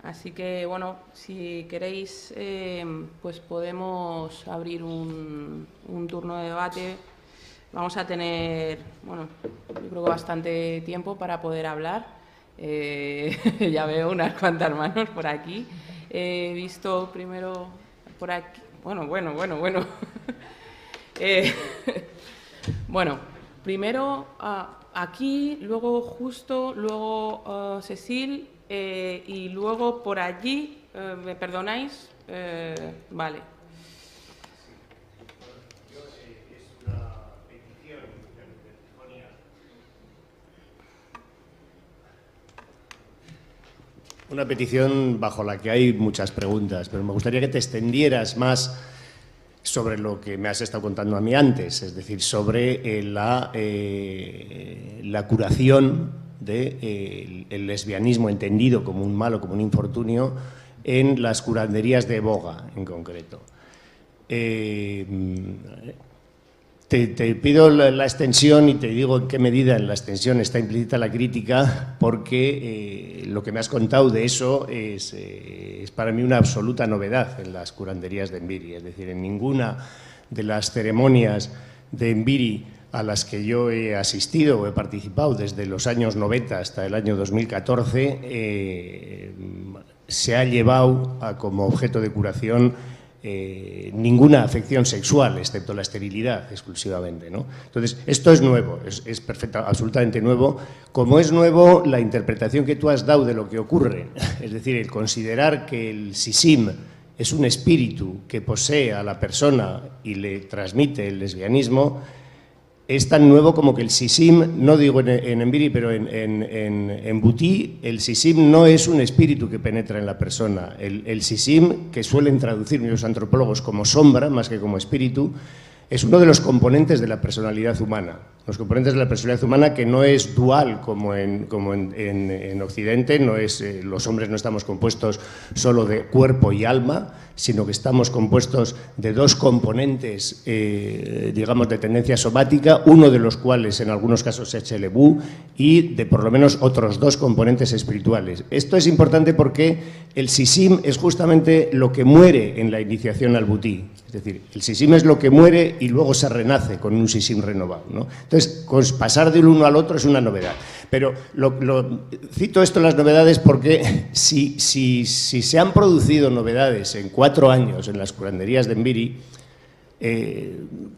Así que, bueno, si queréis, pues podemos abrir un turno de debate. Vamos a tener, bueno, yo creo que bastante tiempo para poder hablar. Ya veo unas cuantas manos por aquí. He visto primero por aquí. Bueno. Bueno, primero aquí, luego Justo, luego Cecil y luego por allí. ¿Me perdonáis? Vale. Una petición bajo la que hay muchas preguntas, pero me gustaría que te extendieras más sobre lo que me has estado contando a mí antes, es decir, sobre la curación del lesbianismo entendido como un mal o como un infortunio en las curanderías de Boga, en concreto. Te pido la extensión y te digo en qué medida en la extensión está implícita la crítica, porque lo que me has contado de eso es para mí una absoluta novedad en las curanderías de Enviri. Es decir, en ninguna de las ceremonias de Enviri a las que yo he asistido o he participado desde los años 90 hasta el año 2014 se ha llevado como objeto de curación ninguna afección sexual, excepto la esterilidad exclusivamente, ¿no? Entonces, esto es nuevo, es absolutamente nuevo, como es nuevo la interpretación que tú has dado de lo que ocurre, es decir, el considerar que el sisim es un espíritu que posee a la persona y le transmite el lesbianismo, es tan nuevo como que el sisim, no digo en Enviri, pero en Butí, el sisim no es un espíritu que penetra en la persona. El sisim, que suelen traducir los antropólogos como sombra, más que como espíritu, es uno de los componentes de la personalidad humana. Los componentes de la personalidad humana que no es dual como en Occidente, no es, los hombres no estamos compuestos solo de cuerpo y alma, sino que estamos compuestos de dos componentes, digamos, de tendencia somática, uno de los cuales en algunos casos es el ebú, y de por lo menos otros dos componentes espirituales. Esto es importante porque el sisim es justamente lo que muere en la iniciación al butí. Es decir, el sisim es lo que muere y luego se renace con un sisim renovado, ¿no? Entonces, pasar del uno al otro es una novedad. Pero cito esto, las novedades, porque si se han producido novedades en 4 años en las curanderías de Enviri,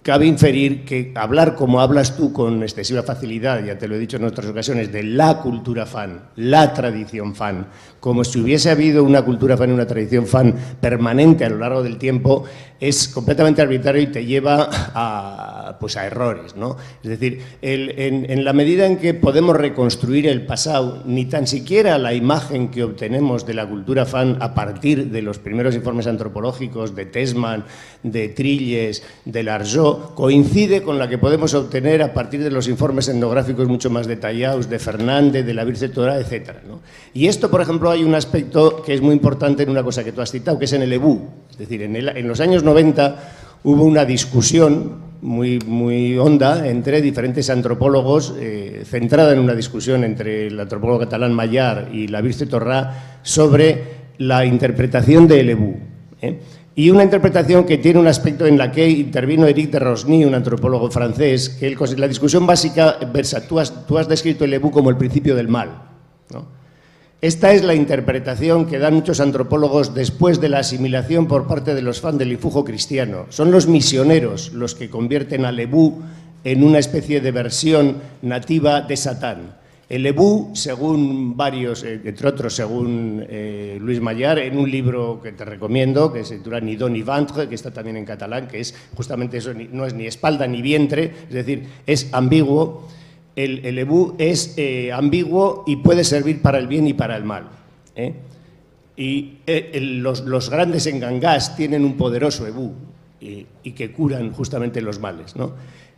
cabe inferir que hablar como hablas tú con excesiva facilidad, ya te lo he dicho en otras ocasiones, de la cultura fan, la tradición fan, como si hubiese habido una cultura fan y una tradición fan permanente a lo largo del tiempo, es completamente arbitrario y te lleva a errores, ¿no? Es decir, en la medida en que podemos reconstruir el pasado, ni tan siquiera la imagen que obtenemos de la cultura fan a partir de los primeros informes antropológicos de Tesman, de Trilles, de Largeau, coincide con la que podemos obtener a partir de los informes etnográficos mucho más detallados de Fernández, de la Virgen Torá, etc., ¿no? Y esto, por ejemplo, hay un aspecto que es muy importante en una cosa que tú has citado, que es en el ebú. Es decir, en los años 90 hubo una discusión muy honda entre diferentes antropólogos, centrada en una discusión entre el antropólogo catalán Maillard y la Virgen Torá sobre la interpretación del ebú, y una interpretación que tiene un aspecto en la que intervino Éric de Rosny, un antropólogo francés, que la discusión básica versa, tú has descrito el ebú como el principio del mal, ¿no? Esta es la interpretación que dan muchos antropólogos después de la asimilación por parte de los fans del influjo cristiano. Son los misioneros los que convierten al ebú en una especie de versión nativa de Satán. El ebú, según varios, entre otros, según Luis Maillard, en un libro que te recomiendo, que se titula Ni dos ni ventre, que está también en catalán, que es justamente eso, no es ni espalda ni vientre, es decir, es ambiguo. El ebú es ambiguo y puede servir para el bien y para el mal, Y los grandes engangás tienen un poderoso ebú y que curan justamente los males, ¿no?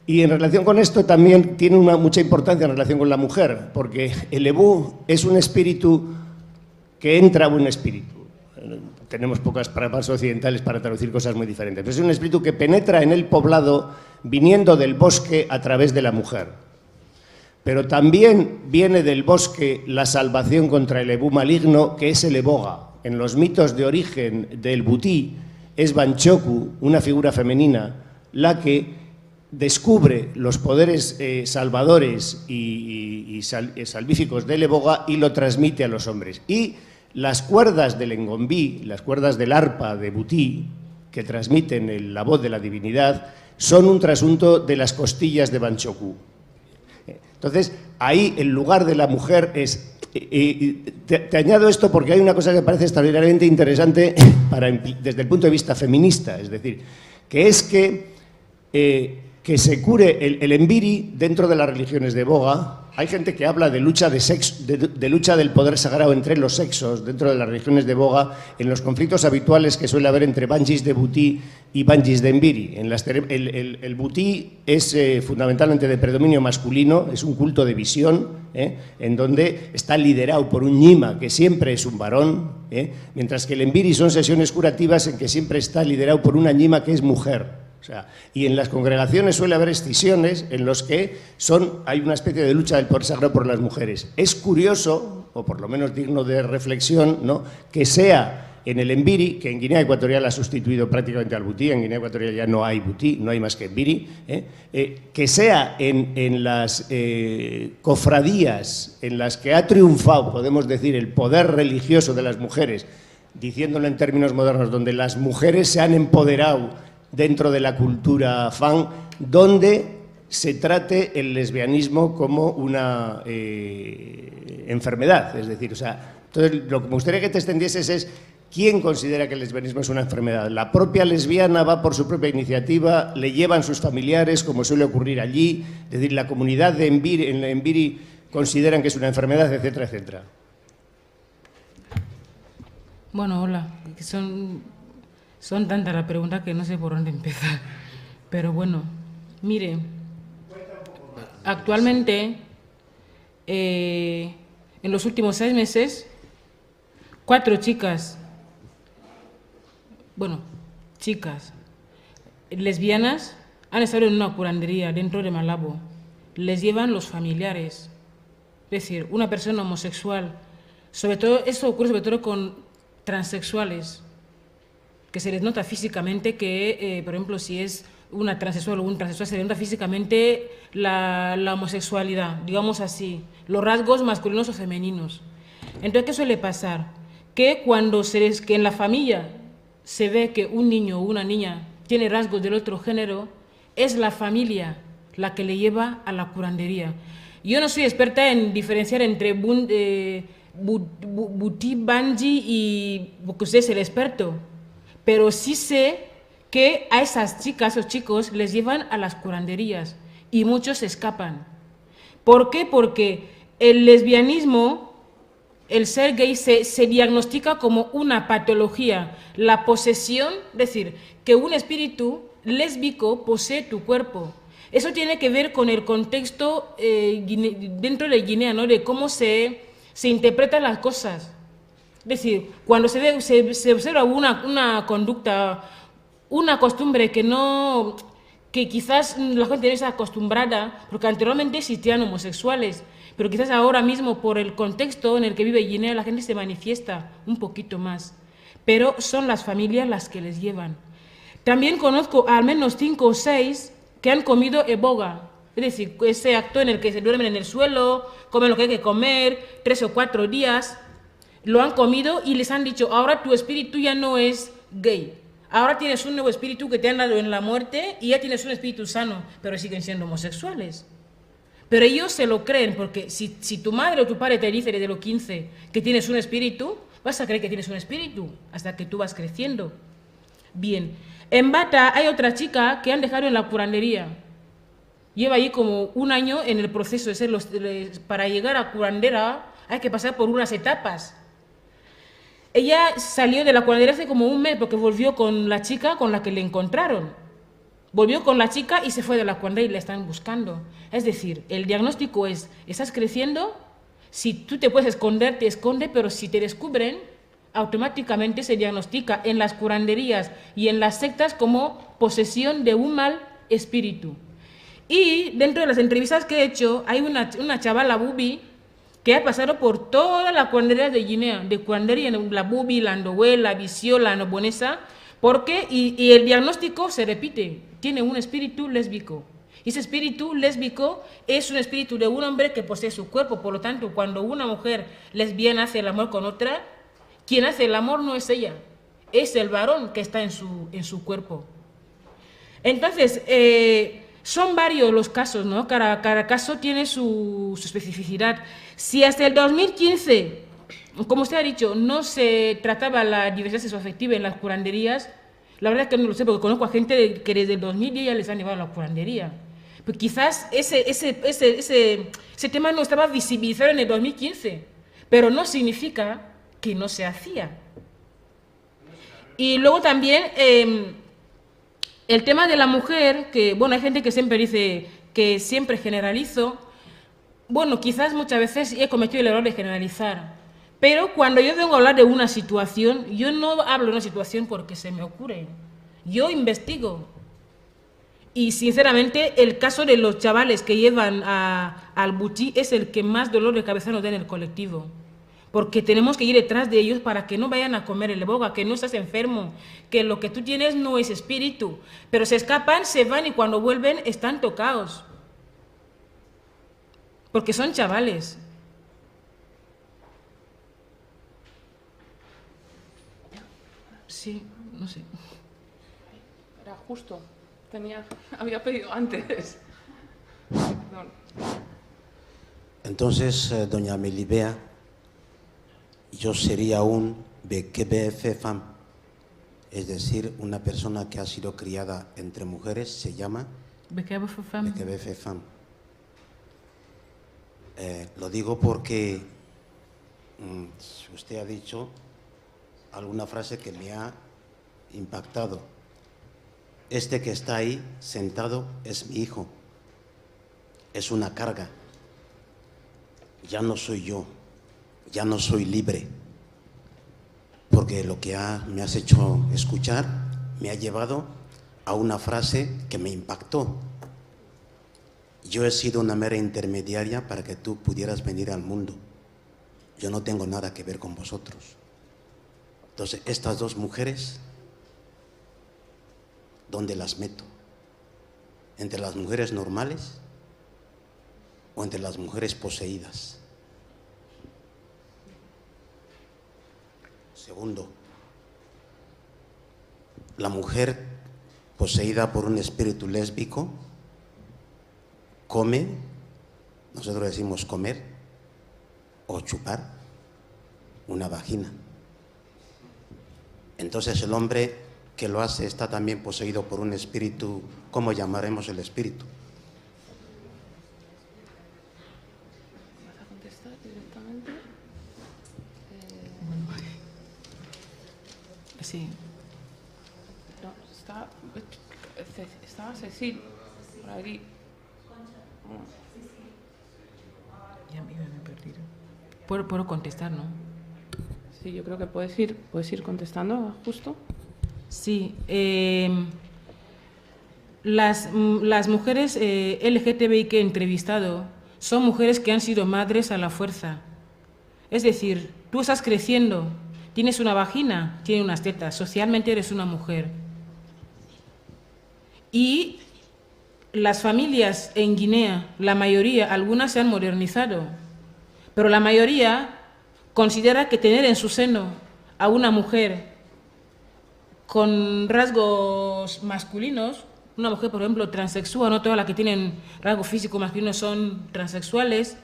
Y en relación con esto también tiene mucha importancia en relación con la mujer, porque el ebú es un espíritu que entra a un espíritu. Tenemos pocas palabras occidentales para traducir cosas muy diferentes, pero es un espíritu que penetra en el poblado viniendo del bosque a través de la mujer. Pero también viene del bosque la salvación contra el ebú maligno, que es el eboga, en los mitos de origen del Butí, es Banchoku, una figura femenina, la que descubre los poderes salvadores y salvíficos del Eboga y lo transmite a los hombres. Y las cuerdas del Engombí, las cuerdas del arpa de Butí, que transmiten la voz de la divinidad, son un trasunto de las costillas de Banchoku. Entonces, ahí el lugar de la mujer es... Te añado esto porque hay una cosa que me parece extraordinariamente interesante desde el punto de vista feminista, es decir, que es que se cure el embiri dentro de las religiones de Boga. Hay gente que habla de lucha de sexo, de lucha del poder sagrado entre los sexos dentro de las religiones de Boga, en los conflictos habituales que suele haber entre Banjis de Butí y Banjis de Embiri. El Butí es fundamentalmente de predominio masculino, es un culto de visión, en donde está liderado por un ñima que siempre es un varón, mientras que el Embiri son sesiones curativas en que siempre está liderado por una ñima que es mujer. O sea, y en las congregaciones suele haber escisiones en los que hay una especie de lucha del poder sagrado por las mujeres. Es curioso, o por lo menos digno de reflexión, ¿no?, que sea en el Embiri, que en Guinea Ecuatorial ha sustituido prácticamente al Butí, en Guinea Ecuatorial ya no hay Butí, no hay más que Embiri, que sea en las cofradías en las que ha triunfado, podemos decir, el poder religioso de las mujeres, diciéndolo en términos modernos, donde las mujeres se han empoderado dentro de la cultura fan, donde se trate el lesbianismo como una enfermedad. Es decir, o sea, entonces lo que me gustaría que te extendieses es quién considera que el lesbianismo es una enfermedad. La propia lesbiana va por su propia iniciativa, le llevan sus familiares, como suele ocurrir allí, es decir, la comunidad de Embiri consideran que es una enfermedad, etcétera, etcétera. Bueno, hola, son tantas las preguntas que no sé por dónde empezar. Pero bueno, mire, actualmente, en los últimos 6 meses, 4 chicas lesbianas han estado en una curandería dentro de Malabo. Les llevan los familiares. Es decir, una persona homosexual, sobre todo, esto ocurre sobre todo con transexuales, que se les nota físicamente que, por ejemplo, si es una transexual o un transexual, se les nota físicamente la homosexualidad, digamos así, los rasgos masculinos o femeninos. Entonces, ¿qué suele pasar? Que cuando que en la familia se ve que un niño o una niña tiene rasgos del otro género, es la familia la que le lleva a la curandería. Yo no soy experta en diferenciar entre Butí, Banji y... porque usted es el experto. Pero sí sé que a esas chicas o chicos les llevan a las curanderías y muchos se escapan. ¿Por qué? Porque el lesbianismo, el ser gay, se diagnostica como una patología. La posesión, es decir, que un espíritu lésbico posee tu cuerpo. Eso tiene que ver con el contexto dentro de Guinea, ¿no?, de cómo se interpretan las cosas. Es decir, cuando se observa una conducta, una costumbre que quizás la gente no está acostumbrada, porque anteriormente existían homosexuales, pero quizás ahora mismo por el contexto en el que vive Guinea la gente se manifiesta un poquito más. Pero son las familias las que les llevan. También conozco al menos 5 o 6 que han comido eboga. Es decir, ese acto en el que se duermen en el suelo, comen lo que hay que comer, 3 o 4 días, lo han comido y les han dicho, ahora tu espíritu ya no es gay, ahora tienes un nuevo espíritu que te han dado en la muerte y ya tienes un espíritu sano, pero siguen siendo homosexuales. Pero ellos se lo creen, porque si tu madre o tu padre te dice desde los 15 que tienes un espíritu, vas a creer que tienes un espíritu hasta que tú vas creciendo. Bien, en Bata hay otra chica que han dejado en la curandería. Lleva ahí como 1 año en el proceso de ser para llegar a curandera hay que pasar por unas etapas. Ella salió de la curandería hace como 1 mes porque volvió con la chica con la que le encontraron. Volvió con la chica y se fue de la curandería y la están buscando. Es decir, el diagnóstico es, estás creciendo, si tú te puedes esconder, te esconde, pero si te descubren, automáticamente se diagnostica en las curanderías y en las sectas como posesión de un mal espíritu. Y dentro de las entrevistas que he hecho, hay una chavala Bubi que ha pasado por toda la curandería de Guinea, de curandería, la Bubi, la Ndowe, la Visio, la Nobonesa, porque, y el diagnóstico se repite, tiene un espíritu lésbico. Y ese espíritu lésbico es un espíritu de un hombre que posee su cuerpo, por lo tanto, cuando una mujer lesbiana hace el amor con otra, quien hace el amor no es ella, es el varón que está en su cuerpo. Entonces, son varios los casos, ¿no? Cada caso tiene su especificidad. Si hasta el 2015, como usted ha dicho, no se trataba la diversidad sexoafectiva en las curanderías, la verdad es que no lo sé, porque conozco a gente que desde el 2010 ya les han llevado a la curandería. Pues quizás ese tema no estaba visibilizado en el 2015, pero no significa que no se hacía. Y luego también el tema de la mujer, que bueno, hay gente que siempre dice que siempre generalizo. Bueno, quizás muchas veces he cometido el error de generalizar, pero cuando yo vengo a hablar de una situación, yo no hablo de una situación porque se me ocurre, yo investigo. Y sinceramente el caso de los chavales que llevan al Butí es el que más dolor de cabeza nos da en el colectivo. Porque tenemos que ir detrás de ellos para que no vayan a comer el boga, que no estás enfermo, que lo que tú tienes no es espíritu. Pero se escapan, se van y cuando vuelven están tocados. Porque son chavales. Sí, no sé. Era justo. Había pedido antes. Perdón. Entonces, doña Melibea, yo sería un BKBF fam, es decir, una persona que ha sido criada entre mujeres, se llama BKBF fam. BKBF fam. Lo digo porque usted ha dicho alguna frase que me ha impactado. Este que está ahí sentado es mi hijo, es una carga. Ya no soy yo, ya no soy libre, porque lo que me has hecho escuchar me ha llevado a una frase que me impactó. Yo he sido una mera intermediaria para que tú pudieras venir al mundo. Yo no tengo nada que ver con vosotros. Entonces, estas dos mujeres, ¿dónde las meto? ¿Entre las mujeres normales o entre las mujeres poseídas? Segundo, la mujer poseída por un espíritu lésbico come, nosotros decimos comer o chupar una vagina. Entonces el hombre que lo hace está también poseído por un espíritu. ¿Cómo llamaremos el espíritu? ¿Vas a contestar directamente? Sí. No, estaba Cecil por aquí. Ya me he perdido. Puedo contestar, ¿no? Sí, yo creo que puedes ir contestando justo. Sí. Las mujeres LGTBI que he entrevistado son mujeres que han sido madres a la fuerza. Es decir, tú estás creciendo, tienes una vagina, tienes unas tetas, socialmente eres una mujer. Y las familias en Guinea, la mayoría, algunas se han modernizado, pero la mayoría considera que tener en su seno a una mujer con rasgos masculinos, una mujer, por ejemplo, transexual, no todas las que tienen rasgos físicos masculinos son transexuales,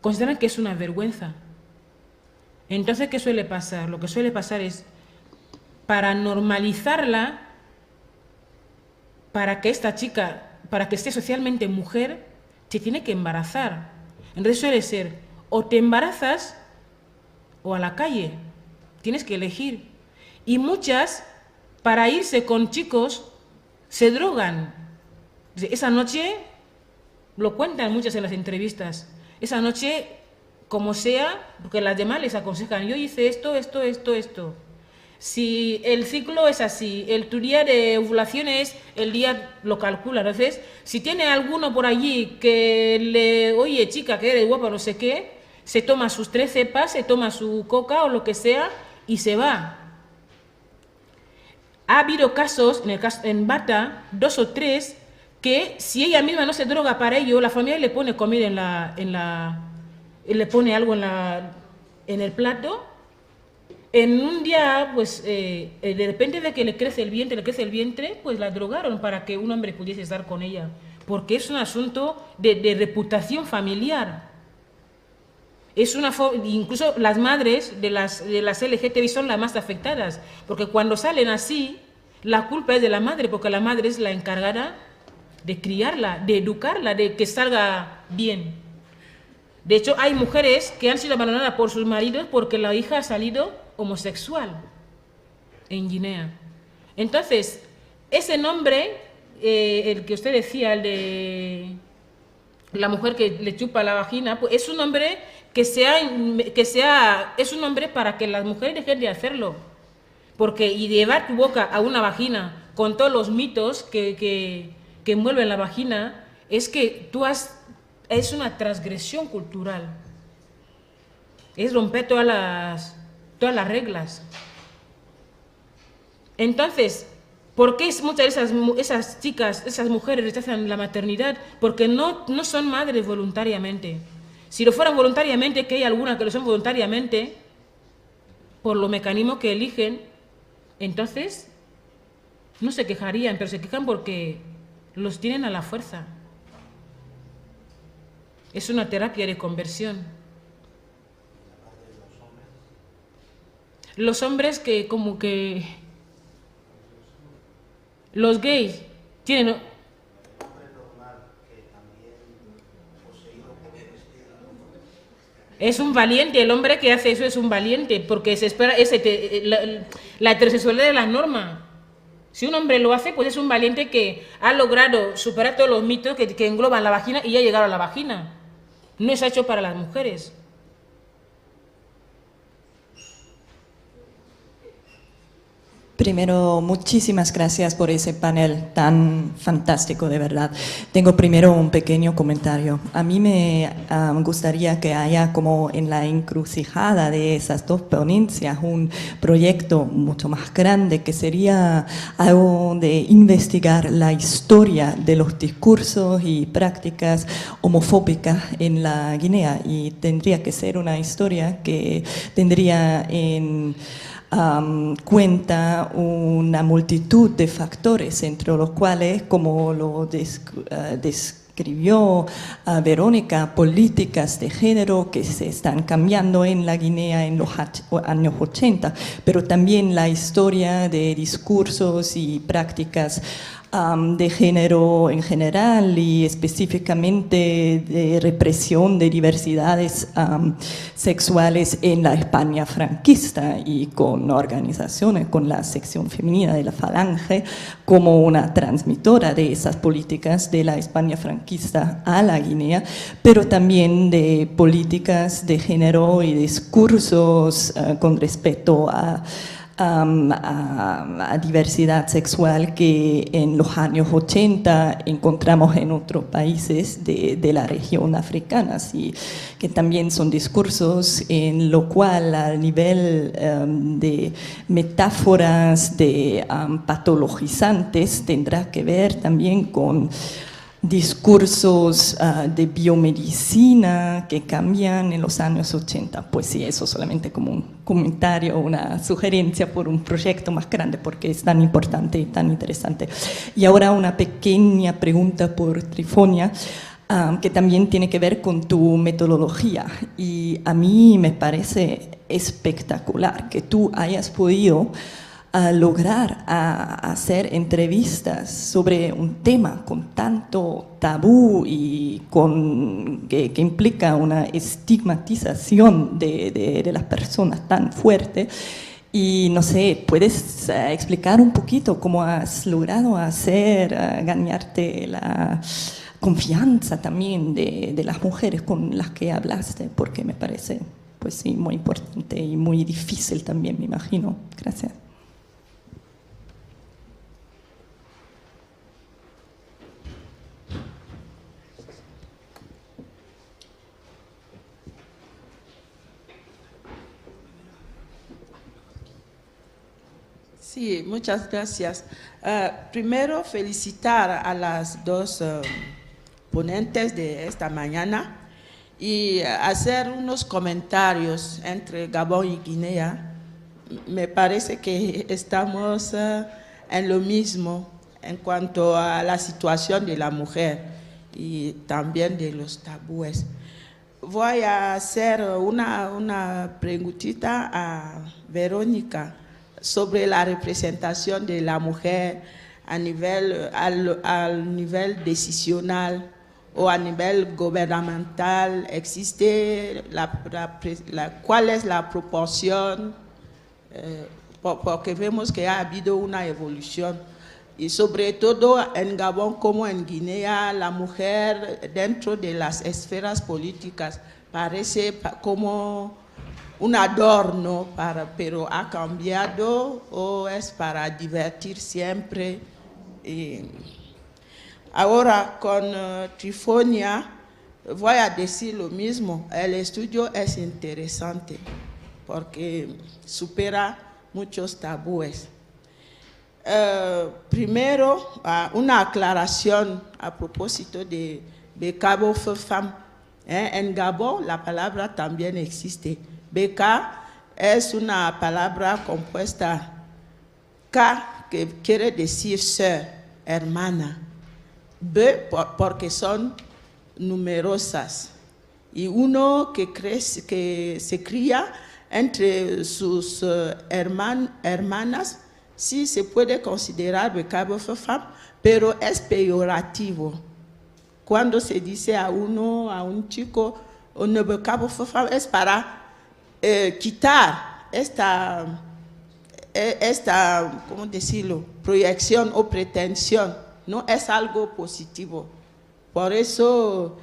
consideran que es una vergüenza. Entonces, ¿qué suele pasar? Lo que suele pasar es, para normalizarla, para que esta chica, para que esté socialmente mujer, se tiene que embarazar. Entonces suele ser, o te embarazas o a la calle. Tienes que elegir. Y muchas, para irse con chicos, se drogan. Esa noche, lo cuentan muchas en las entrevistas, esa noche, como sea, porque las demás les aconsejan, yo hice esto. Si el ciclo es así, tu día de ovulación es el día, lo calcula. Entonces, si tiene alguno por allí que oye, chica, que eres guapa, no sé qué, se toma sus 3 cepas, se toma su coca o lo que sea y se va. Ha habido casos, en Bata, 2 o 3, que si ella misma no se droga para ello, la familia le pone comida le pone algo en el plato. En un día, pues, de repente de que le crece el vientre, pues la drogaron para que un hombre pudiese estar con ella. Porque es un asunto de reputación familiar. Incluso las madres de las LGTBI son las más afectadas, porque cuando salen así, la culpa es de la madre, porque la madre es la encargada de criarla, de educarla, de que salga bien. De hecho, hay mujeres que han sido abandonadas por sus maridos porque la hija ha salido homosexual en Guinea. Entonces, ese nombre, el que usted decía, el de la mujer que le chupa la vagina, pues es un nombre es un nombre para que las mujeres dejen de hacerlo. Porque y llevar tu boca a una vagina con todos los mitos que envuelven la vagina, es que es una transgresión cultural. Es romper todas las reglas. Entonces, ¿por qué muchas de esas chicas, esas mujeres rechazan la maternidad? Porque no son madres voluntariamente. Si lo fueran voluntariamente, que hay algunas que lo son voluntariamente, por los mecanismos que eligen, entonces no se quejarían, pero se quejan porque los tienen a la fuerza. Es una terapia de conversión. Los hombres que como que... Los gays tienen... Es un valiente, el hombre que hace eso es un valiente, porque se espera la heterosexualidad es la norma. Si un hombre lo hace, pues es un valiente que ha logrado superar todos los mitos que engloban la vagina y ya ha llegado a la vagina. No es hecho para las mujeres. Primero, muchísimas gracias por ese panel tan fantástico, de verdad. Tengo primero un pequeño comentario. A mí me gustaría que haya como en la encrucijada de esas dos ponencias un proyecto mucho más grande que sería algo de investigar la historia de los discursos y prácticas homofóbicas en la Guinea, y tendría que ser una historia que tendría en cuenta una multitud de factores, entre los cuales, como lo describió Verónica, políticas de género que se están cambiando en la Guinea en los años 80, pero también la historia de discursos y prácticas de género en general y específicamente de represión de diversidades sexuales en la España franquista, y con organizaciones, con la sección femenina de la Falange como una transmitora de esas políticas de la España franquista a la Guinea, pero también de políticas de género y discursos con respecto a diversidad sexual que en los años 80 encontramos en otros países de la región africana, y que también son discursos en lo cual a nivel de metáforas de patologizantes tendrá que ver también con discursos de biomedicina que cambian en los años 80. Pues sí, eso solamente como un comentario, una sugerencia por un proyecto más grande, porque es tan importante y tan interesante. Y ahora una pequeña pregunta por Trifonia, que también tiene que ver con tu metodología. Y a mí me parece espectacular que tú hayas podido lograr hacer entrevistas sobre un tema con tanto tabú y que implica una estigmatización de las personas tan fuerte. Y no sé, ¿puedes explicar un poquito cómo has logrado ganarte la confianza también de las mujeres con las que hablaste? Porque me parece, pues sí, muy importante y muy difícil también, me imagino. Gracias. Sí, muchas gracias. Primero, felicitar a las dos ponentes de esta mañana y hacer unos comentarios entre Gabón y Guinea. Me parece que estamos en lo mismo en cuanto a la situación de la mujer y también de los tabúes. Voy a hacer una preguntita a Verónica sobre la representación de la mujer a nivel, al nivel decisional o a nivel gubernamental. ¿Existe cuál es la proporción? Porque vemos que ha habido una evolución. Y sobre todo en Gabón como en Guinea, la mujer dentro de las esferas políticas parece como un adorno, pero ha cambiado o es para divertir siempre. Ahora con Trifonia voy a decir lo mismo. El estudio es interesante porque supera muchos tabúes. Primero, una aclaración a propósito de Cabo Femme. En Gabón, la palabra también existe. Beka es una palabra compuesta K, que quiere decir sœur, hermana. B, porque son numerosas. Y uno que se cría entre sus hermanas, sí se puede considerar Cabo Femme, pero es peyorativo. Cuando se dice a un chico, un Cabo Femme, es para quitar esta, ¿cómo decirlo?, proyección o pretensión. No es algo positivo. Por eso,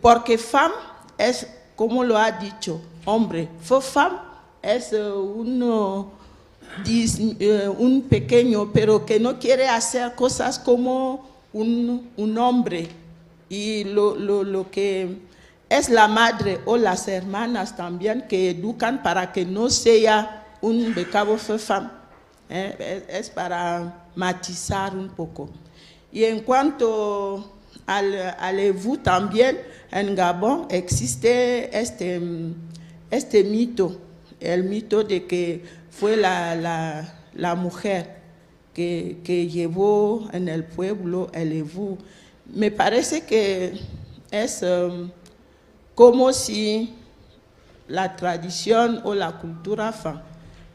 porque femme es, como lo ha dicho, hombre. Femme es un pequeño, pero que no quiere hacer cosas como un hombre. Y lo que es la madre o las hermanas también que educan para que no sea un Cabo Femme. Es para matizar un poco. Y en cuanto al Evu también, en Gabón existe este mito, el mito de que fue la mujer que llevó en el pueblo el Evu. Me parece que es como si la tradición o la cultura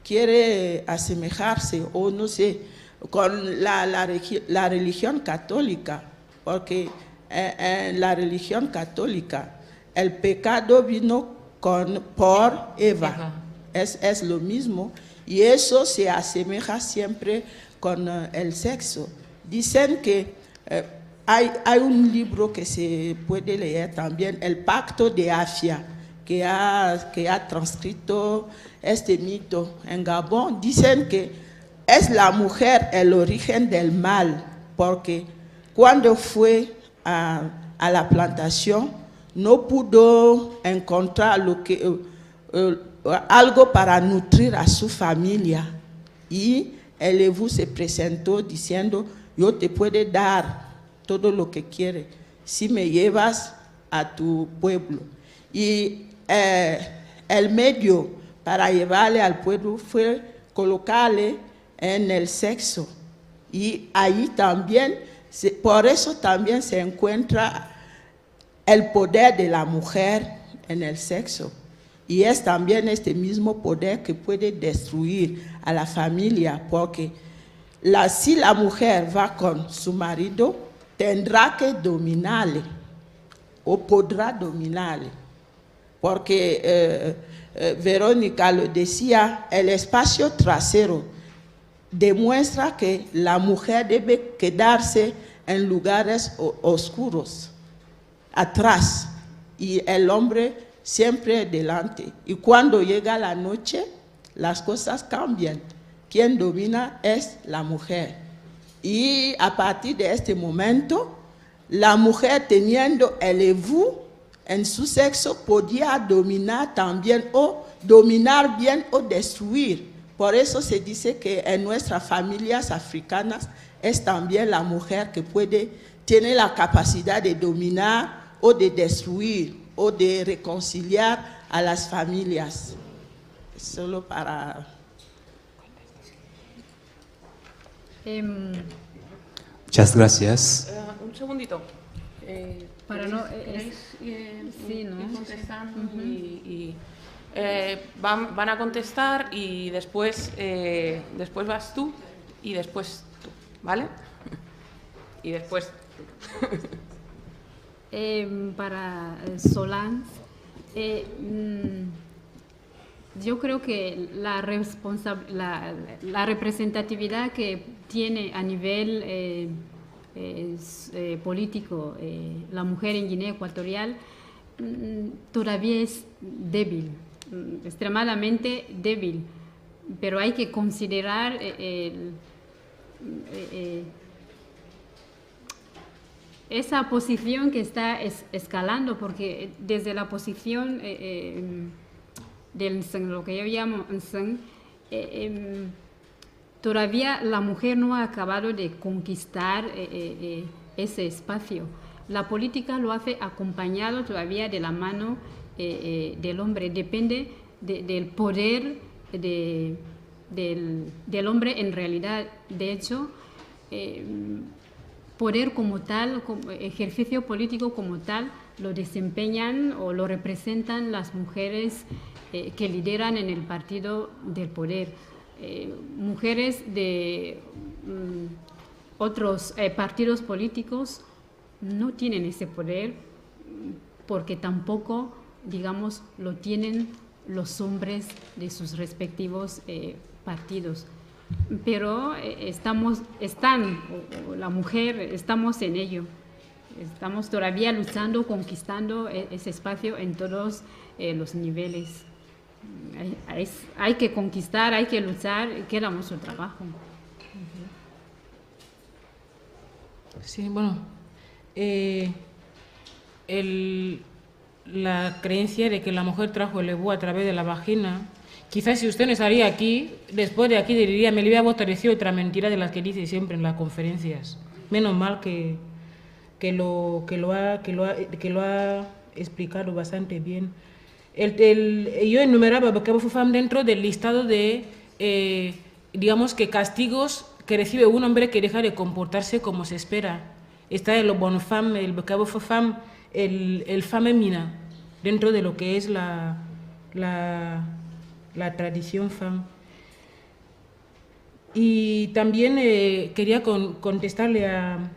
quiere asemejarse, o no sé, con la religión católica, porque en la religión católica el pecado vino por Eva. Es lo mismo, y eso se asemeja siempre con el sexo. Dicen que hay un libro que se puede leer también, El Pacto de Afia, que ha transcrito este mito en Gabón. Dicen que es la mujer el origen del mal, porque cuando fue a la plantación no pudo encontrar algo para nutrir a su familia, y el Evu se presentó diciendo: yo te puedo dar todo lo que quieres si me llevas a tu pueblo. Y el medio para llevarle al pueblo fue colocarle en el sexo, y ahí también, por eso también se encuentra el poder de la mujer en el sexo, y es también este mismo poder que puede destruir a la familia, porque si la mujer va con su marido, tendrá que dominarle o podrá dominarle, porque Verónica lo decía, el espacio trasero demuestra que la mujer debe quedarse en lugares oscuros, atrás, y el hombre siempre delante. Y cuando llega la noche, las cosas cambian. Quien domina es la mujer. Y a partir de este momento, la mujer, teniendo el Evu en su sexo, podía dominar también, o dominar bien o destruir, Por eso se dice que en nuestras familias africanas es también la mujer que tiene la capacidad de dominar o de destruir o de reconciliar a las familias. Solo para... Muchas gracias. Un segundito. Para no, ¿Queréis sí, ¿no? ir contestando? Van a contestar y después vas tú y después tú, ¿vale? Y después para Solange, yo creo que la representatividad que tiene a nivel político la mujer en Guinea Ecuatorial todavía es débil, extremadamente débil, pero hay que considerar esa posición que está escalando, porque desde la posición del Nseng, lo que yo llamo Nseng, todavía la mujer no ha acabado de conquistar ese espacio. La política lo hace acompañado todavía de la mano del hombre, depende del poder del hombre en realidad. De hecho, poder como tal, ejercicio político como tal, lo desempeñan o lo representan las mujeres que lideran en el partido del poder. Mujeres de otros partidos políticos no tienen ese poder porque tampoco, digamos, lo tienen los hombres de sus respectivos partidos. Pero la mujer, estamos en ello. Estamos todavía luchando, conquistando ese espacio en todos los niveles. Hay que conquistar, hay que luchar, queda mucho trabajo. Sí, bueno, la creencia de que la mujer trajo el ebú a través de la vagina, quizás si usted no estaría aquí, después de aquí diría, me le había parecido otra mentira de las que dice siempre en las conferencias. Menos mal que lo ha explicado bastante bien. Yo enumeraba Bokabo Fufam dentro del listado de, digamos que castigos que recibe un hombre que deja de comportarse como se espera. Está el Bonfam, el Bokabo Fufam, el Famemina, dentro de lo que es la tradición Fam. Y también quería contestarle a...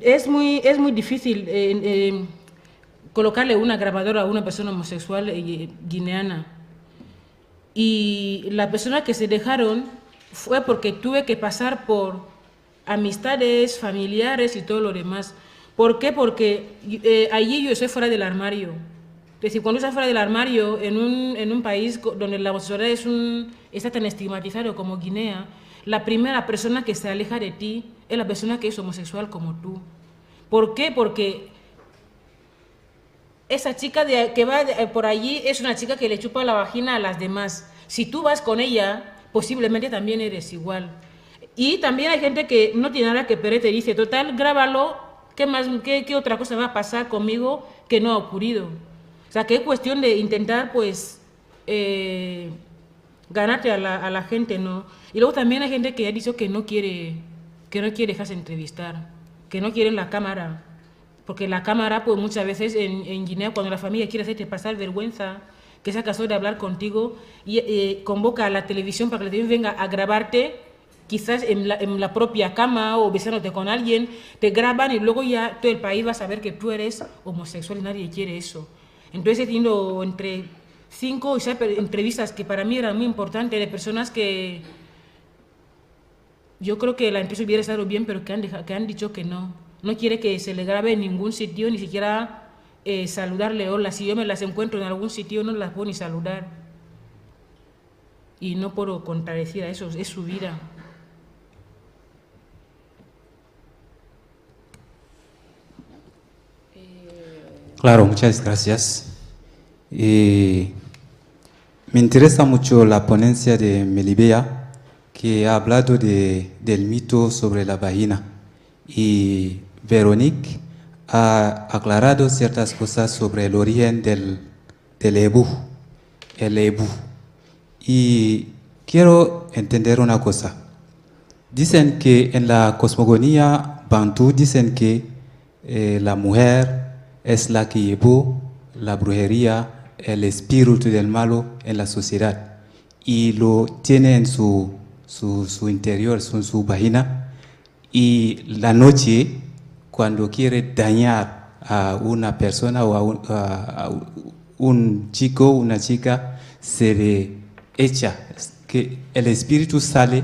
Es muy difícil colocarle una grabadora a una persona homosexual guineana. Y la persona que se dejaron fue porque tuve que pasar por amistades, familiares y todo lo demás. ¿Por qué? Porque allí yo estoy fuera del armario. Es decir, cuando estás fuera del armario en un país donde la homosexualidad está tan estigmatizado como Guinea, la primera persona que se aleja de ti es la persona que es homosexual como tú. ¿Por qué? Porque esa chica que va por allí es una chica que le chupa la vagina a las demás. Si tú vas con ella, posiblemente también eres igual. Y también hay gente que no tiene nada que perder, te dice, total, grábalo, ¿qué otra cosa va a pasar conmigo que no ha ocurrido? O sea, que es cuestión de intentar, pues, ganarte a la gente, ¿no? Y luego también hay gente que ha dicho que no quiere dejarse entrevistar, que no quiere la cámara. Porque la cámara, pues muchas veces en Guinea, cuando la familia quiere hacerte pasar vergüenza, que se acaso de hablar contigo, y convoca a la televisión para que la televisión venga a grabarte, quizás en la propia cama o besándote con alguien, te graban y luego ya todo el país va a saber que tú eres homosexual y nadie quiere eso. Entonces he tenido entre 5 o 6 entrevistas que para mí eran muy importantes de personas que yo creo que la entrevista hubiera estado bien, pero que han dicho que no. No quiere que se le grabe en ningún sitio, ni siquiera saludarle. Hola, si yo me las encuentro en algún sitio, no las puedo ni saludar. Y no puedo contradecir a eso, es su vida. Claro, muchas gracias. Me interesa mucho la ponencia de Melibea, que ha hablado del mito sobre la vagina. Y Veronique ha aclarado ciertas cosas sobre el origen del ebú, el ebú. Y quiero entender una cosa. Dicen que en la cosmogonía bantú, dicen que la mujer es la que llevó la brujería, el espíritu del malo en la sociedad, y lo tiene en su interior, en su vagina, y la noche, cuando quiere dañar a una persona o a un chico, una chica, se le echa, que el espíritu sale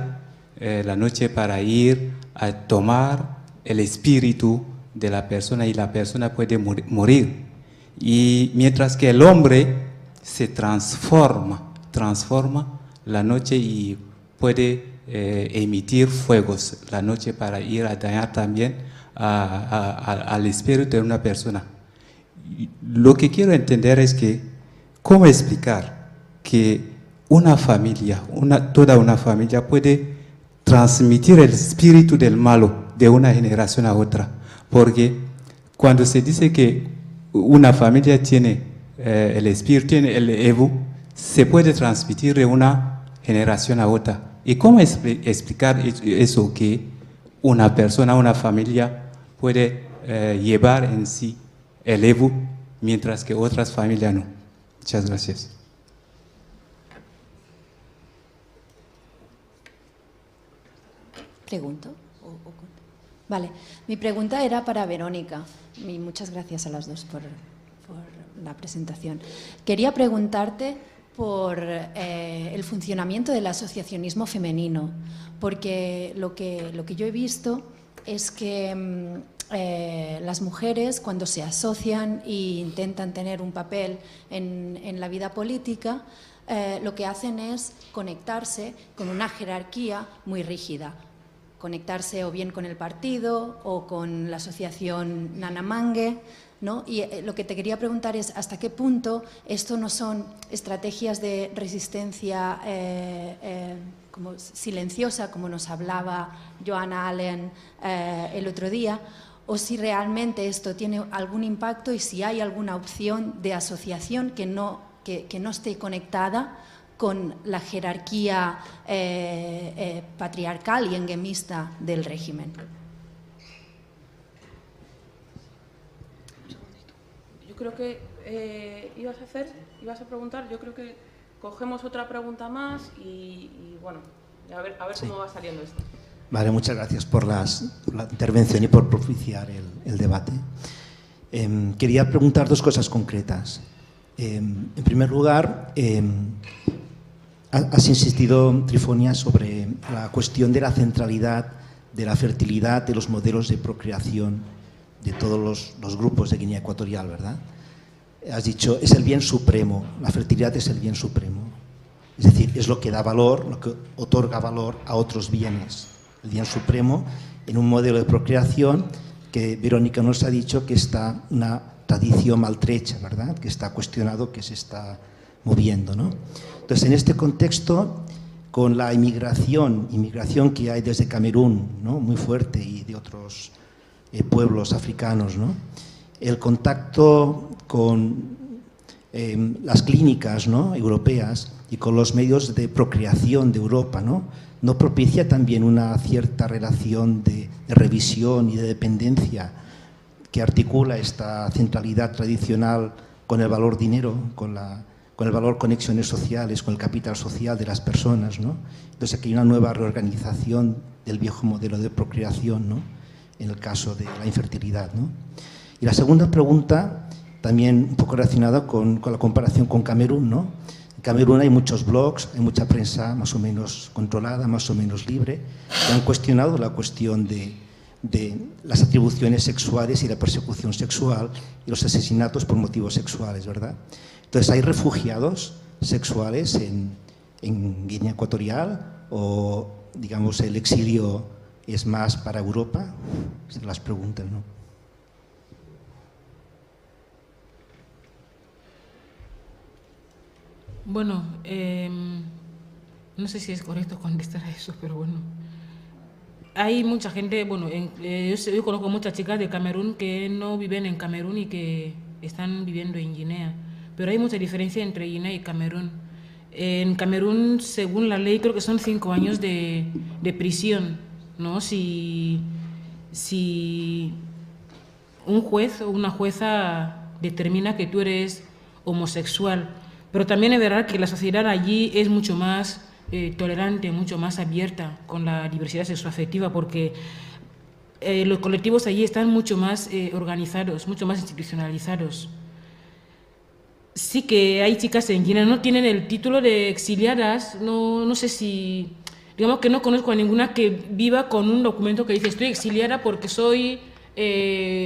la noche para ir a tomar el espíritu de la persona, y la persona puede morir. Y mientras que el hombre se transforma la noche y puede emitir fuegos la noche para ir a dañar también al espíritu de una persona. Lo que quiero entender es que, ¿cómo explicar que una familia, toda una familia puede transmitir el espíritu del malo de una generación a otra? Porque cuando se dice que una familia tiene el espíritu, tiene el ebú, se puede transmitir de una generación a otra. ¿Y cómo explicar eso, que una persona, una familia puede llevar en sí el ebú, mientras que otras familias no? Muchas gracias. ¿Pregunto? Vale, mi pregunta era para Verónica, y muchas gracias a las dos por la presentación. Quería preguntarte por el funcionamiento del asociacionismo femenino, porque lo que yo he visto es que las mujeres, cuando se asocian e intentan tener un papel en la vida política, lo que hacen es conectarse con una jerarquía muy rígida. Conectarse o bien con el partido o con la asociación Nanamangue, ¿no? Y lo que te quería preguntar es hasta qué punto esto no son estrategias de resistencia como silenciosa, como nos hablaba Joanna Allen el otro día, o si realmente esto tiene algún impacto y si hay alguna opción de asociación que no esté conectada con la jerarquía patriarcal y enguemista del régimen. Yo creo que ibas a preguntar, yo creo que cogemos otra pregunta más y bueno, a ver sí, cómo va saliendo esto. Vale, muchas gracias por la intervención y por propiciar el debate. Quería preguntar dos cosas concretas. En primer lugar, has insistido, Trifonia, sobre la cuestión de la centralidad de la fertilidad de los modelos de procreación de todos los grupos de Guinea Ecuatorial, ¿verdad? Has dicho, es el bien supremo, la fertilidad es el bien supremo. Es decir, es lo que da valor, lo que otorga valor a otros bienes. El bien supremo en un modelo de procreación que Verónica nos ha dicho que está una tradición maltrecha, ¿verdad? Que está cuestionado, que se está moviendo, ¿no? Entonces, en este contexto, con la inmigración que hay desde Camerún, ¿no? Muy fuerte, y de otros pueblos africanos, ¿no? El contacto con las clínicas, ¿no? europeas y con los medios de procreación de Europa, ¿no? ¿No propicia también una cierta relación de revisión y de dependencia que articula esta centralidad tradicional con el valor dinero, con el valor conexiones sociales, con el capital social de las personas, ¿no? Entonces aquí hay una nueva reorganización del viejo modelo de procreación, ¿no? En el caso de la infertilidad, ¿no? Y la segunda pregunta, también un poco relacionada con la comparación con Camerún, ¿no? En Camerún hay muchos blogs, hay mucha prensa más o menos controlada, más o menos libre, que han cuestionado la cuestión de las atribuciones sexuales y la persecución sexual y los asesinatos por motivos sexuales, ¿verdad? Entonces, ¿hay refugiados sexuales en Guinea Ecuatorial o, digamos, el exilio es más para Europa? Se las preguntan, ¿no? Bueno, no sé si es correcto contestar a eso, pero bueno. Hay mucha gente, bueno, yo conozco muchas chicas de Camerún que no viven en Camerún y que están viviendo en Guinea, pero hay mucha diferencia entre Guinea y Camerún. En Camerún, según la ley, creo que son 5 años de prisión, ¿no? Si un juez o una jueza determina que tú eres homosexual. Pero también es verdad que la sociedad allí es mucho más tolerante, mucho más abierta con la diversidad sexoafectiva, porque los colectivos allí están mucho más organizados, mucho más institucionalizados. Sí que hay chicas en Guinea, no tienen el título de exiliadas, no sé si, digamos que no conozco a ninguna que viva con un documento que dice estoy exiliada porque soy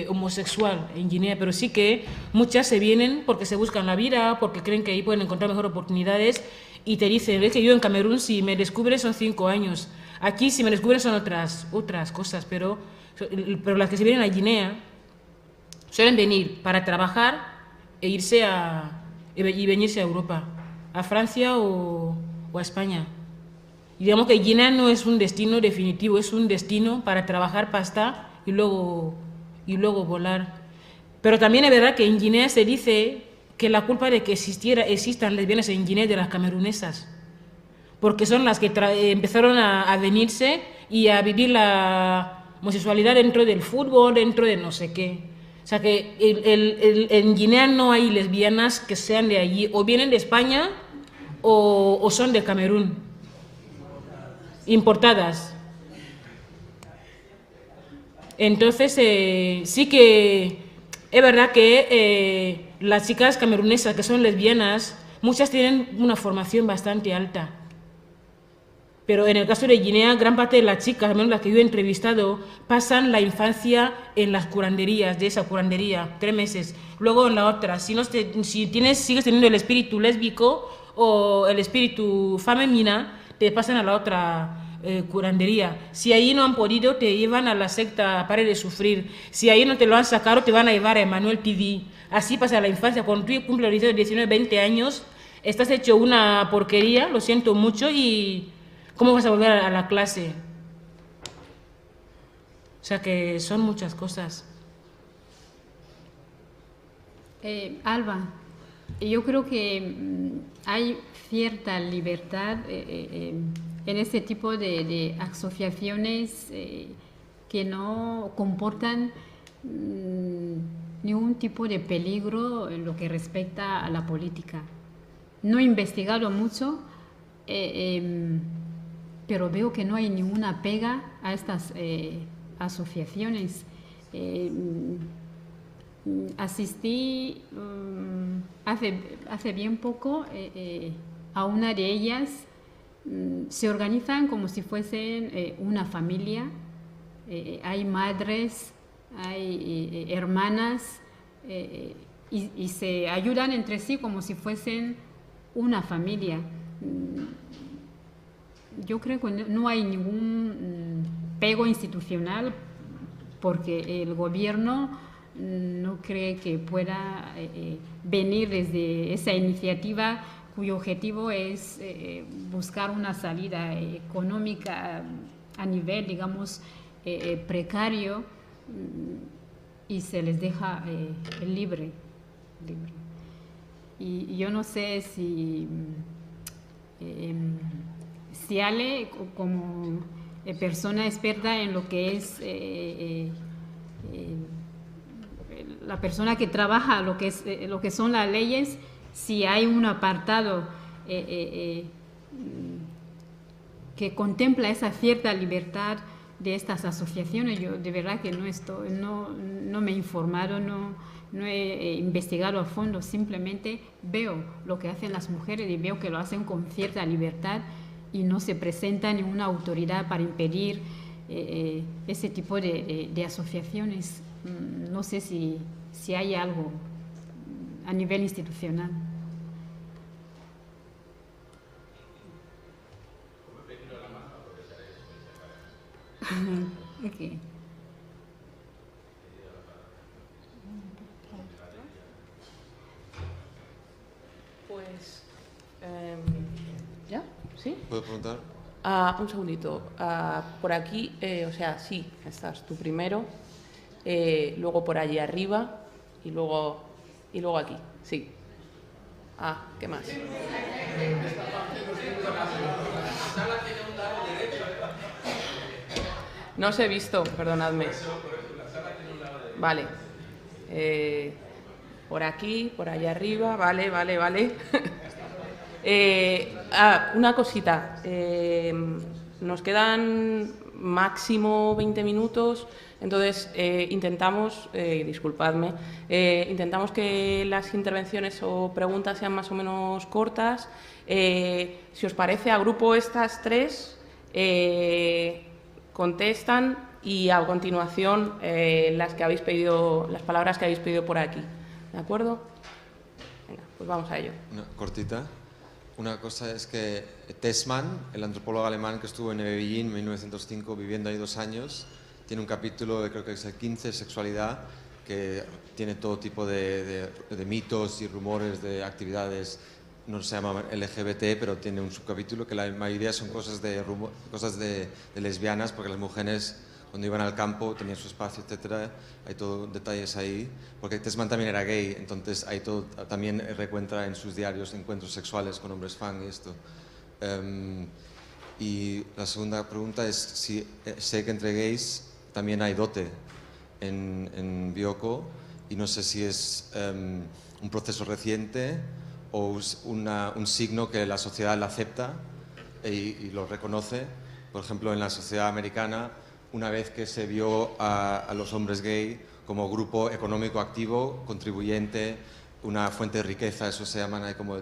homosexual en Guinea, pero sí que muchas se vienen porque se buscan la vida, porque creen que ahí pueden encontrar mejores oportunidades y te dicen, es que yo en Camerún si me descubren son 5 años, aquí si me descubren son otras cosas, pero las que se vienen a Guinea suelen venir para trabajar e irse y venirse a Europa, a Francia o a España. Y digamos que Guinea no es un destino definitivo, es un destino para trabajar pasta y luego volar. Pero también es verdad que en Guinea se dice que la culpa de que existan lesbianas en Guinea es de las camerunesas, porque son las que empezaron a venirse y a vivir la homosexualidad dentro del fútbol, dentro de no sé qué. O sea que en Guinea no hay lesbianas que sean de allí, o vienen de España o son de Camerún, importadas. Entonces, sí que es verdad que las chicas camerunesas que son lesbianas, muchas tienen una formación bastante alta. Pero en el caso de Guinea, gran parte de las chicas, al menos las que yo he entrevistado, pasan la infancia en las curanderías, de esa curandería, 3 meses. Luego en la otra, sigues teniendo el espíritu lésbico o el espíritu femenina, te pasan a la otra curandería. Si ahí no han podido, te llevan a la secta Pare de Sufrir. Si ahí no te lo han sacado, te van a llevar a Emmanuel TV. Así pasa la infancia. Cuando tú cumples los 19, 20 años, estás hecho una porquería, lo siento mucho, y ¿cómo vas a volver a la clase? O sea que son muchas cosas. Alba, yo creo que hay cierta libertad en este tipo de asociaciones que no comportan ningún tipo de peligro en lo que respecta a la política. No he investigado mucho, pero veo que no hay ninguna pega a estas asociaciones. Asistí hace bien poco a una de ellas. Se organizan como si fuesen una familia. Hay madres, hay hermanas y se ayudan entre sí como si fuesen una familia. Yo creo que no hay ningún pego institucional porque el gobierno no cree que pueda venir desde esa iniciativa cuyo objetivo es buscar una salida económica a nivel, digamos, precario, y se les deja libre. Y yo no sé si Ale, como persona experta en lo que es la persona que trabaja lo que son las leyes, si hay un apartado que contempla esa cierta libertad de estas asociaciones. Yo de verdad que no me he informado, no he investigado a fondo, simplemente veo lo que hacen las mujeres y veo que lo hacen con cierta libertad y no se presenta ninguna autoridad para impedir ese tipo de asociaciones. No sé si hay algo a nivel institucional. Okay. Pues ¿Puedo preguntar? Un segundito. Por aquí, o sea, sí, estás tú primero, luego por allí arriba y luego aquí, sí. ¿Qué más? No os he visto, perdonadme. Vale. Por aquí, por allá arriba, vale. Una cosita. Nos quedan máximo 20 minutos, entonces intentamos, disculpadme, intentamos que las intervenciones o preguntas sean más o menos cortas. Si os parece, agrupo estas tres, contestan y a continuación las palabras que habéis pedido por aquí. ¿De acuerdo? Venga, pues vamos a ello. Una cortita. Una cosa es que Tessmann, el antropólogo alemán que estuvo en Beijing en 1905 viviendo ahí 2 años, tiene un capítulo, creo que es el 15, Sexualidad, que tiene todo tipo de mitos y rumores de actividades, no se llama LGBT, pero tiene un subcapítulo que la mayoría son cosas de lesbianas, porque las mujeres cuando iban al campo tenían su espacio, etcétera. Hay todo detalles ahí, porque Tessmann también era gay, entonces hay todo, también recuenta en sus diarios encuentros sexuales con hombres fan y esto. Y la segunda pregunta es si sé que entre gays también hay dote en Bioko, y no sé si es un proceso reciente o un signo que la sociedad la acepta y lo reconoce. Por ejemplo, en la sociedad americana, una vez que se vio a los hombres gay como grupo económico activo, contribuyente, una fuente de riqueza, eso se llaman ahí como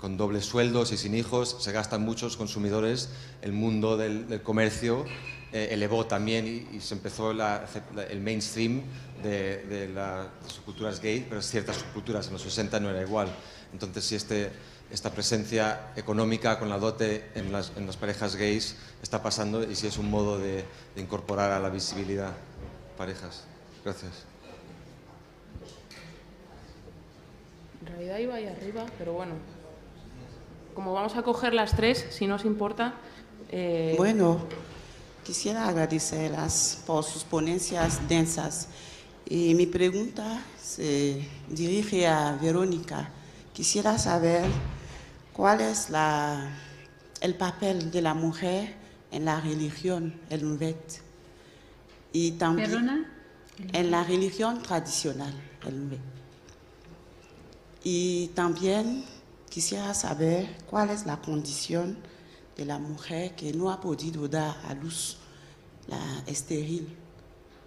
con dobles sueldos y sin hijos, se gastan muchos consumidores, el mundo del comercio elevó también y se empezó el mainstream de las subculturas gay, pero ciertas subculturas en los 60 no era igual. Entonces, si esta presencia económica con la dote en las parejas gays está pasando y si es un modo de incorporar a la visibilidad parejas. Gracias. En realidad iba ahí arriba, pero bueno, como vamos a coger las tres, si no os importa... Bueno, quisiera agradecerlas por sus ponencias densas. Y mi pregunta se dirige a Verónica. Quisiera saber cuál es el papel de la mujer en la religión, el Nubet. Y también ¿Perdona? En la religión tradicional, el Nubet. Y también quisiera saber cuál es la condición de la mujer que no ha podido dar a luz, la estéril,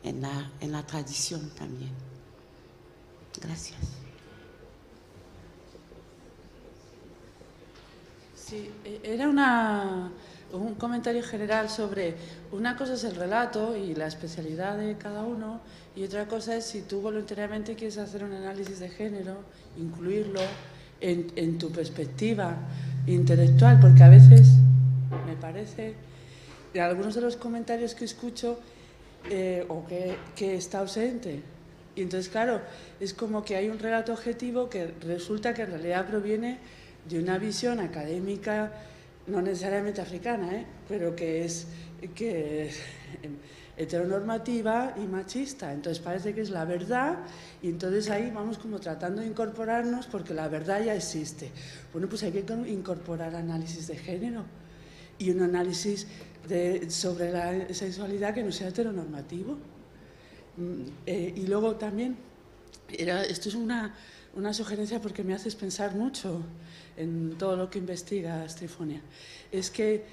en la tradición también. Gracias. Sí, era un comentario general sobre, una cosa es el relato y la especialidad de cada uno, y otra cosa es si tú voluntariamente quieres hacer un análisis de género, incluirlo en tu perspectiva intelectual, porque a veces me parece, en algunos de los comentarios que escucho, o que está ausente. Y entonces, claro, es como que hay un relato objetivo que resulta que en realidad proviene de una visión académica, no necesariamente africana, pero que es heteronormativa y machista. Entonces parece que es la verdad y entonces ahí vamos como tratando de incorporarnos porque la verdad ya existe. Bueno, pues hay que incorporar análisis de género y un análisis sobre la sexualidad que no sea heteronormativo. Y luego también, esto es una sugerencia porque me haces pensar mucho en todo lo que investigas, Trifonia. Es que,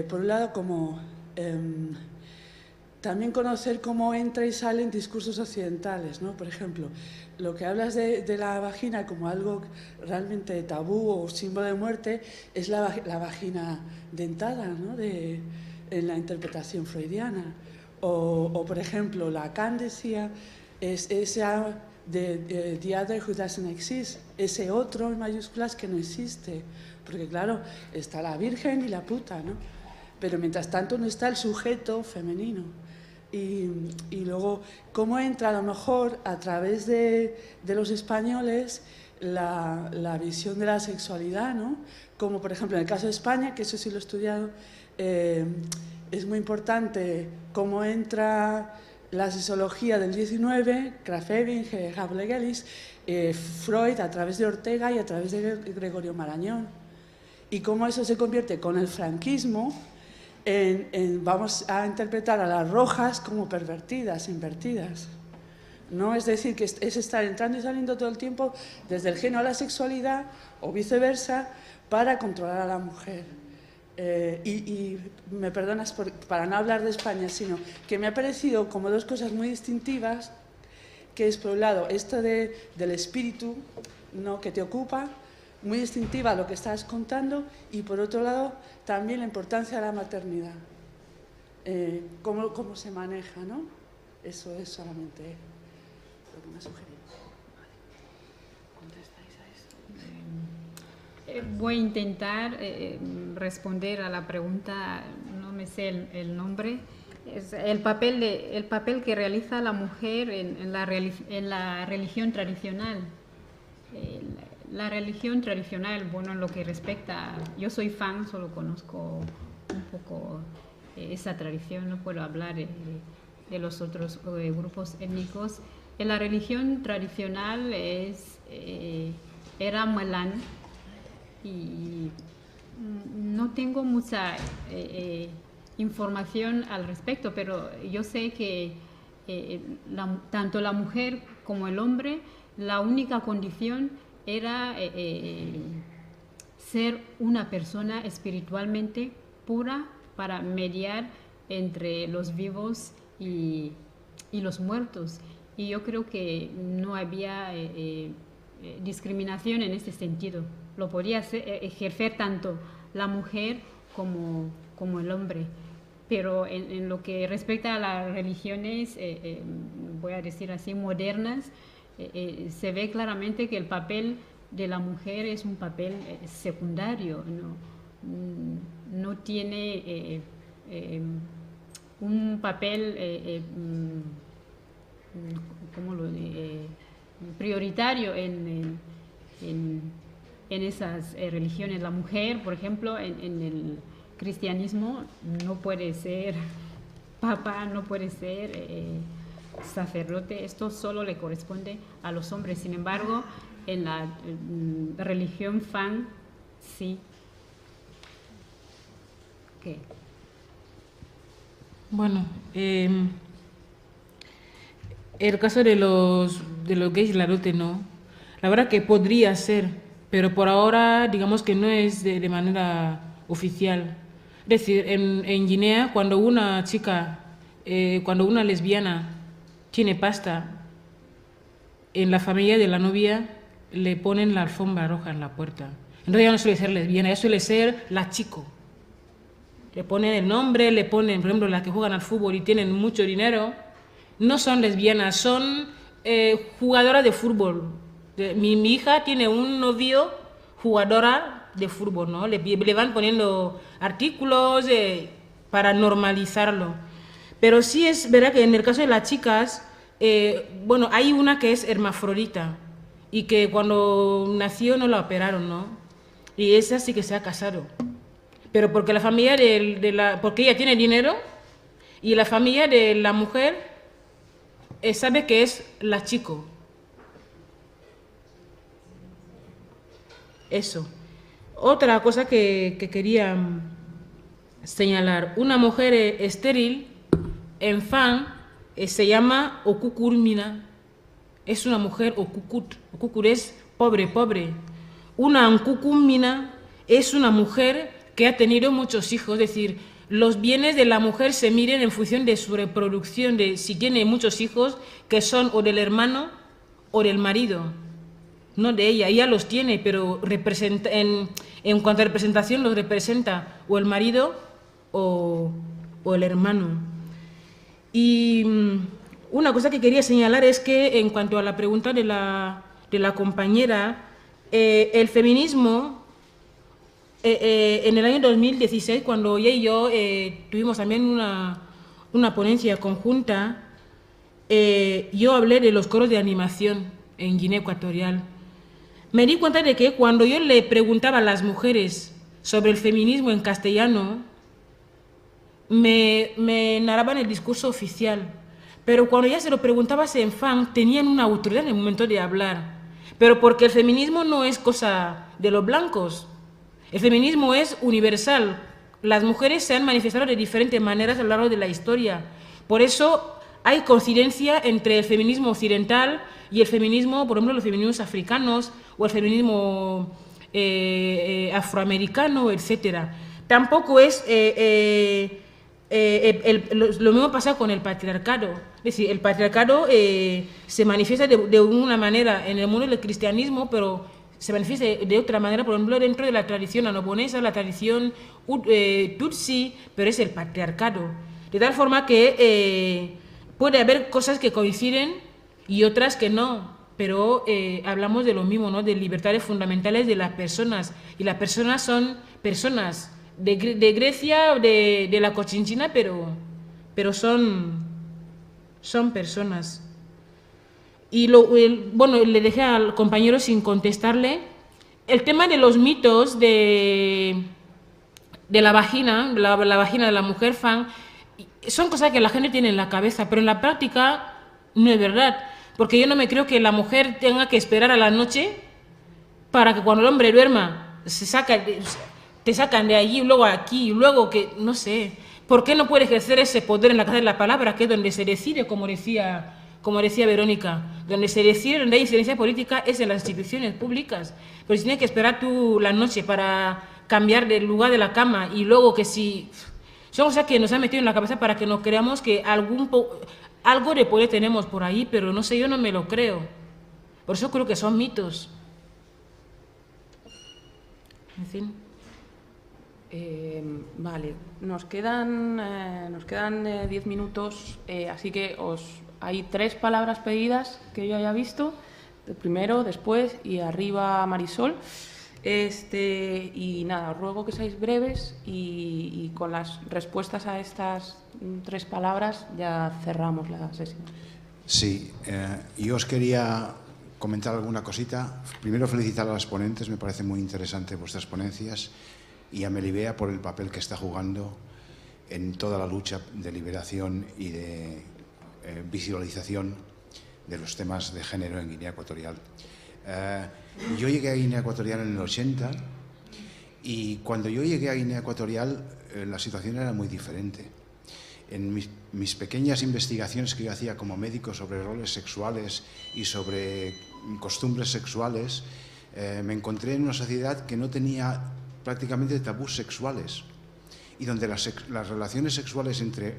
por un lado, como también conocer cómo entra y sale en discursos occidentales, ¿no? Por ejemplo, lo que hablas de la vagina como algo realmente tabú o símbolo de muerte es la vagina dentada, ¿no? En la interpretación freudiana. O, por ejemplo, Lacan decía esa de the other who doesn't exist, ese otro en mayúsculas que no existe, porque claro, está la virgen y la puta, ¿no? Pero mientras tanto no está el sujeto femenino. Y luego, ¿cómo entra a lo mejor a través de los españoles la visión de la sexualidad, ¿no? Como por ejemplo en el caso de España, que eso sí lo he estudiado, es muy importante cómo entra la sexología del 19, Krafft-Ebing, Habermas, Freud a través de Ortega y a través de Gregorio Marañón, y cómo eso se convierte con el franquismo vamos a interpretar a las rojas como pervertidas, invertidas, ¿no? Es decir, que es estar entrando y saliendo todo el tiempo desde el género a la sexualidad o viceversa para controlar a la mujer. Y me perdonas para no hablar de España, sino que me ha parecido como dos cosas muy distintivas, que es por un lado esto del espíritu, ¿no?, que te ocupa, muy distintiva a lo que estás contando, y por otro lado también la importancia de la maternidad, cómo se maneja, ¿no? Eso es solamente lo que me ha sugerido. Voy a intentar responder a la pregunta, no me sé el nombre. Es el papel que realiza la mujer en la religión tradicional. La religión tradicional, bueno, en lo que respecta, yo soy fan, solo conozco un poco esa tradición, no puedo hablar de los otros grupos étnicos. En la religión tradicional era Malán, y no tengo mucha información al respecto, pero yo sé que tanto la mujer como el hombre, la única condición era ser una persona espiritualmente pura para mediar entre los vivos y los muertos. Y yo creo que no había discriminación en este sentido. Lo podía ejercer tanto la mujer como el hombre. Pero en lo que respecta a las religiones, voy a decir así, modernas, se ve claramente que el papel de la mujer es un papel secundario, no tiene un papel prioritario en esas religiones. La mujer, por ejemplo, en el cristianismo no puede ser papa, no puede ser sacerdote, esto solo le corresponde a los hombres. Sin embargo, en la religión Fan, sí. ¿Qué? Bueno, el caso de los gays larote, no. La verdad que podría ser, pero por ahora digamos que no es de manera oficial. Es decir, en Guinea, cuando una chica, cuando una lesbiana tiene pasta, en la familia de la novia le ponen la alfombra roja en la puerta. Entonces ya no suele ser lesbiana, ya suele ser la chico. Le ponen el nombre, le ponen, por ejemplo, las que juegan al fútbol y tienen mucho dinero, no son lesbianas, son jugadoras de fútbol. Mi hija tiene un novio jugadora de fútbol, ¿no? Le van poniendo artículos para normalizarlo. Pero sí es verdad que en el caso de las chicas, bueno, hay una que es hermafrodita y que cuando nació no la operaron, ¿no? Y esa sí que se ha casado. Pero porque la familia porque ella tiene dinero y la familia de la mujer sabe que es la chico. Eso. Otra cosa que quería señalar, una mujer estéril en Fan se llama Okukurmina, es una mujer Okukut, Okukur es pobre. Una Ankukumina es una mujer que ha tenido muchos hijos, es decir, los bienes de la mujer se miden en función de su reproducción, de si tiene muchos hijos, que son o del hermano o del marido, no de ella. Ella los tiene, pero representa, en cuanto a representación los representa o el marido o el hermano. Y una cosa que quería señalar es que en cuanto a la pregunta de la compañera, el feminismo, en el año 2016, cuando ella y yo tuvimos también una ponencia conjunta, yo hablé de los coros de animación en Guinea Ecuatorial. me di cuenta de que cuando yo le preguntaba a las mujeres sobre el feminismo en castellano, me narraban el discurso oficial. Pero cuando ya se lo preguntabas en fan, tenían una autoridad en el momento de hablar. Pero porque el feminismo no es cosa de los blancos. El feminismo es universal. Las mujeres se han manifestado de diferentes maneras a lo largo de la historia. Por eso hay coincidencia entre el feminismo occidental y el feminismo, por ejemplo, los feminismos africanos o el feminismo afroamericano, etc. Tampoco es lo mismo pasa con el patriarcado. Es decir, el patriarcado se manifiesta de una manera en el mundo del cristianismo, pero se manifiesta de otra manera, por ejemplo, dentro de la tradición anoponesa, la tradición tutsi, pero es el patriarcado. De tal forma que puede haber cosas que coinciden y otras que no, pero hablamos de lo mismo, ¿no? De libertades fundamentales de las personas, y las personas son personas de Grecia, de la Cochinchina, pero son personas. Y bueno, le dejé al compañero sin contestarle el tema de los mitos de la vagina, la vagina de la mujer fan. Son cosas que la gente tiene en la cabeza, pero en la práctica no es verdad, porque yo no me creo que la mujer tenga que esperar a la noche para que cuando el hombre duerma te sacan de allí, luego aquí, luego que, no sé, ¿por qué no puede ejercer ese poder en la casa de la palabra, que es donde se decide, como decía Verónica, donde se decide, donde hay incidencia política es en las instituciones públicas? Pero si tienes que esperar tú la noche para cambiar del lugar de la cama, y luego que si... Son cosas que nos han metido en la cabeza para que nos creamos que algo de poder tenemos por ahí, pero no sé, yo no me lo creo. Por eso creo que son mitos. En fin. Vale, nos quedan 10 minutos, así que hay 3 palabras pedidas que yo haya visto, primero, después y arriba Marisol. Y nada, os ruego que seáis breves y con las respuestas a estas 3 palabras ya cerramos la sesión. Sí, yo os quería comentar alguna cosita. Primero, felicitar a las ponentes, me parece muy interesante vuestras ponencias, y a Melibea por el papel que está jugando en toda la lucha de liberación y de visualización de los temas de género en Guinea Ecuatorial. Yo llegué a Guinea Ecuatorial en el 80, y cuando yo llegué a Guinea Ecuatorial la situación era muy diferente. En mis pequeñas investigaciones que yo hacía como médico sobre roles sexuales y sobre costumbres sexuales, me encontré en una sociedad que no tenía prácticamente tabús sexuales, y donde las relaciones sexuales entre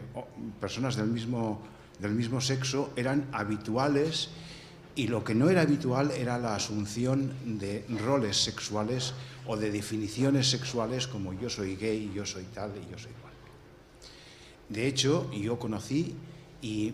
personas del mismo sexo eran habituales, y lo que no era habitual era la asunción de roles sexuales o de definiciones sexuales como yo soy gay, yo soy tal y yo soy cual. De hecho, yo conocí y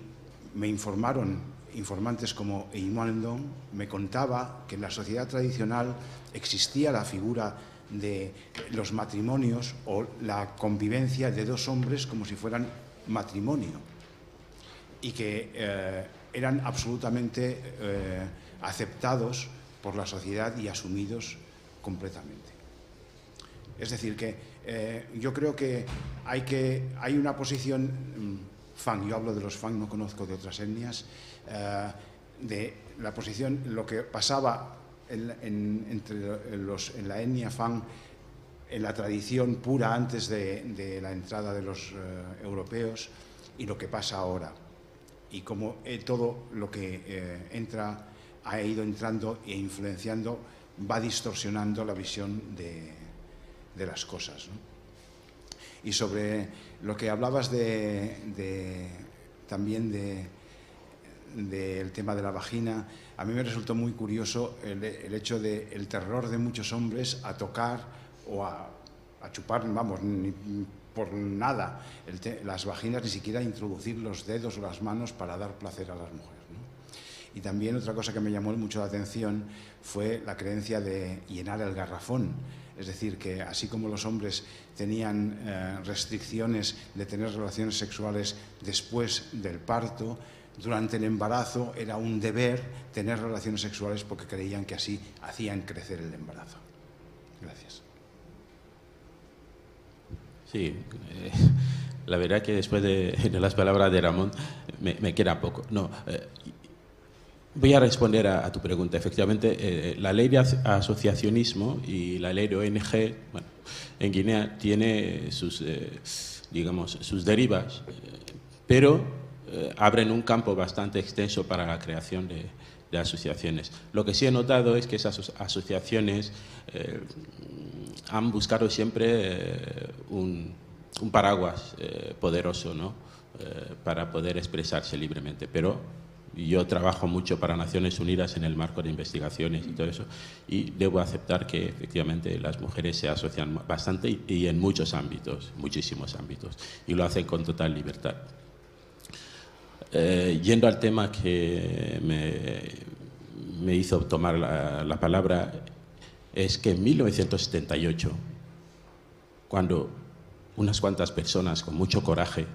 me informaron informantes como Eimon Ndong, me contaba que en la sociedad tradicional existía la figura de los matrimonios o la convivencia de 2 hombres como si fueran matrimonio, y que eran absolutamente aceptados por la sociedad y asumidos completamente. Es decir, que yo creo que hay una posición Fang, yo hablo de los Fang, no conozco de otras etnias, de la posición, lo que pasaba en la etnia Fang, en la tradición pura antes de la entrada de los europeos, y lo que pasa ahora, y cómo todo lo que ha ido entrando e influenciando va distorsionando la visión de las cosas, ¿no? Y sobre lo que hablabas también del tema de la vagina, a mí me resultó muy curioso el hecho del terror de muchos hombres a tocar o a chupar, vamos, ni por nada, las vaginas, ni siquiera introducir los dedos o las manos para dar placer a las mujeres, ¿no? Y también otra cosa que me llamó mucho la atención fue la creencia de llenar el garrafón. Es decir, que así como los hombres tenían restricciones de tener relaciones sexuales después del parto, durante el embarazo era un deber tener relaciones sexuales porque creían que así hacían crecer el embarazo. Gracias. Sí, la verdad que después de las palabras de Ramón me queda poco. No, voy a responder a tu pregunta. Efectivamente, la ley de asociacionismo y la ley de ONG, bueno, en Guinea tiene sus, digamos, sus derivas, pero abren un campo bastante extenso para la creación de asociaciones. Lo que sí he notado es que esas asociaciones han buscado siempre un paraguas poderoso, ¿no? Para poder expresarse libremente. Pero yo trabajo mucho para Naciones Unidas en el marco de investigaciones y todo eso, y debo aceptar que efectivamente las mujeres se asocian bastante y en muchos ámbitos, muchísimos ámbitos, y lo hacen con total libertad. Yendo al tema que me hizo tomar la palabra, es que en 1978, cuando unas cuantas personas con mucho coraje,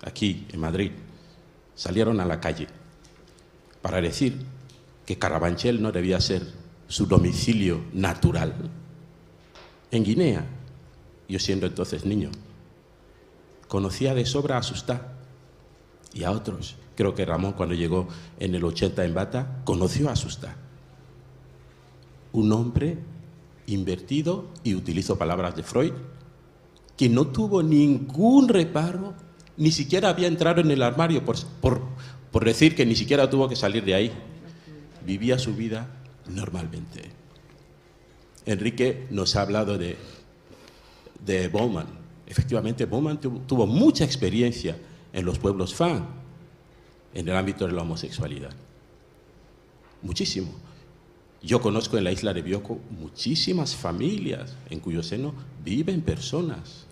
aquí en Madrid, salieron a la calle para decir que Carabanchel no debía ser su domicilio natural, en Guinea, yo siendo entonces niño, conocía de sobra a Sustá y a otros. Creo que Ramón, cuando llegó en el 80 en Bata, conoció a Sustá. Un hombre invertido, y utilizo palabras de Freud, que no tuvo ningún reparo, ni siquiera había entrado en el armario por decir que ni siquiera tuvo que salir de ahí. Vivía su vida normalmente. Enrique nos ha hablado de Bowman. Efectivamente, Bowman tuvo mucha experiencia en los pueblos Fan, en el ámbito de la homosexualidad. Muchísimo. Yo conozco en la isla de Bioko muchísimas familias en cuyo seno viven personas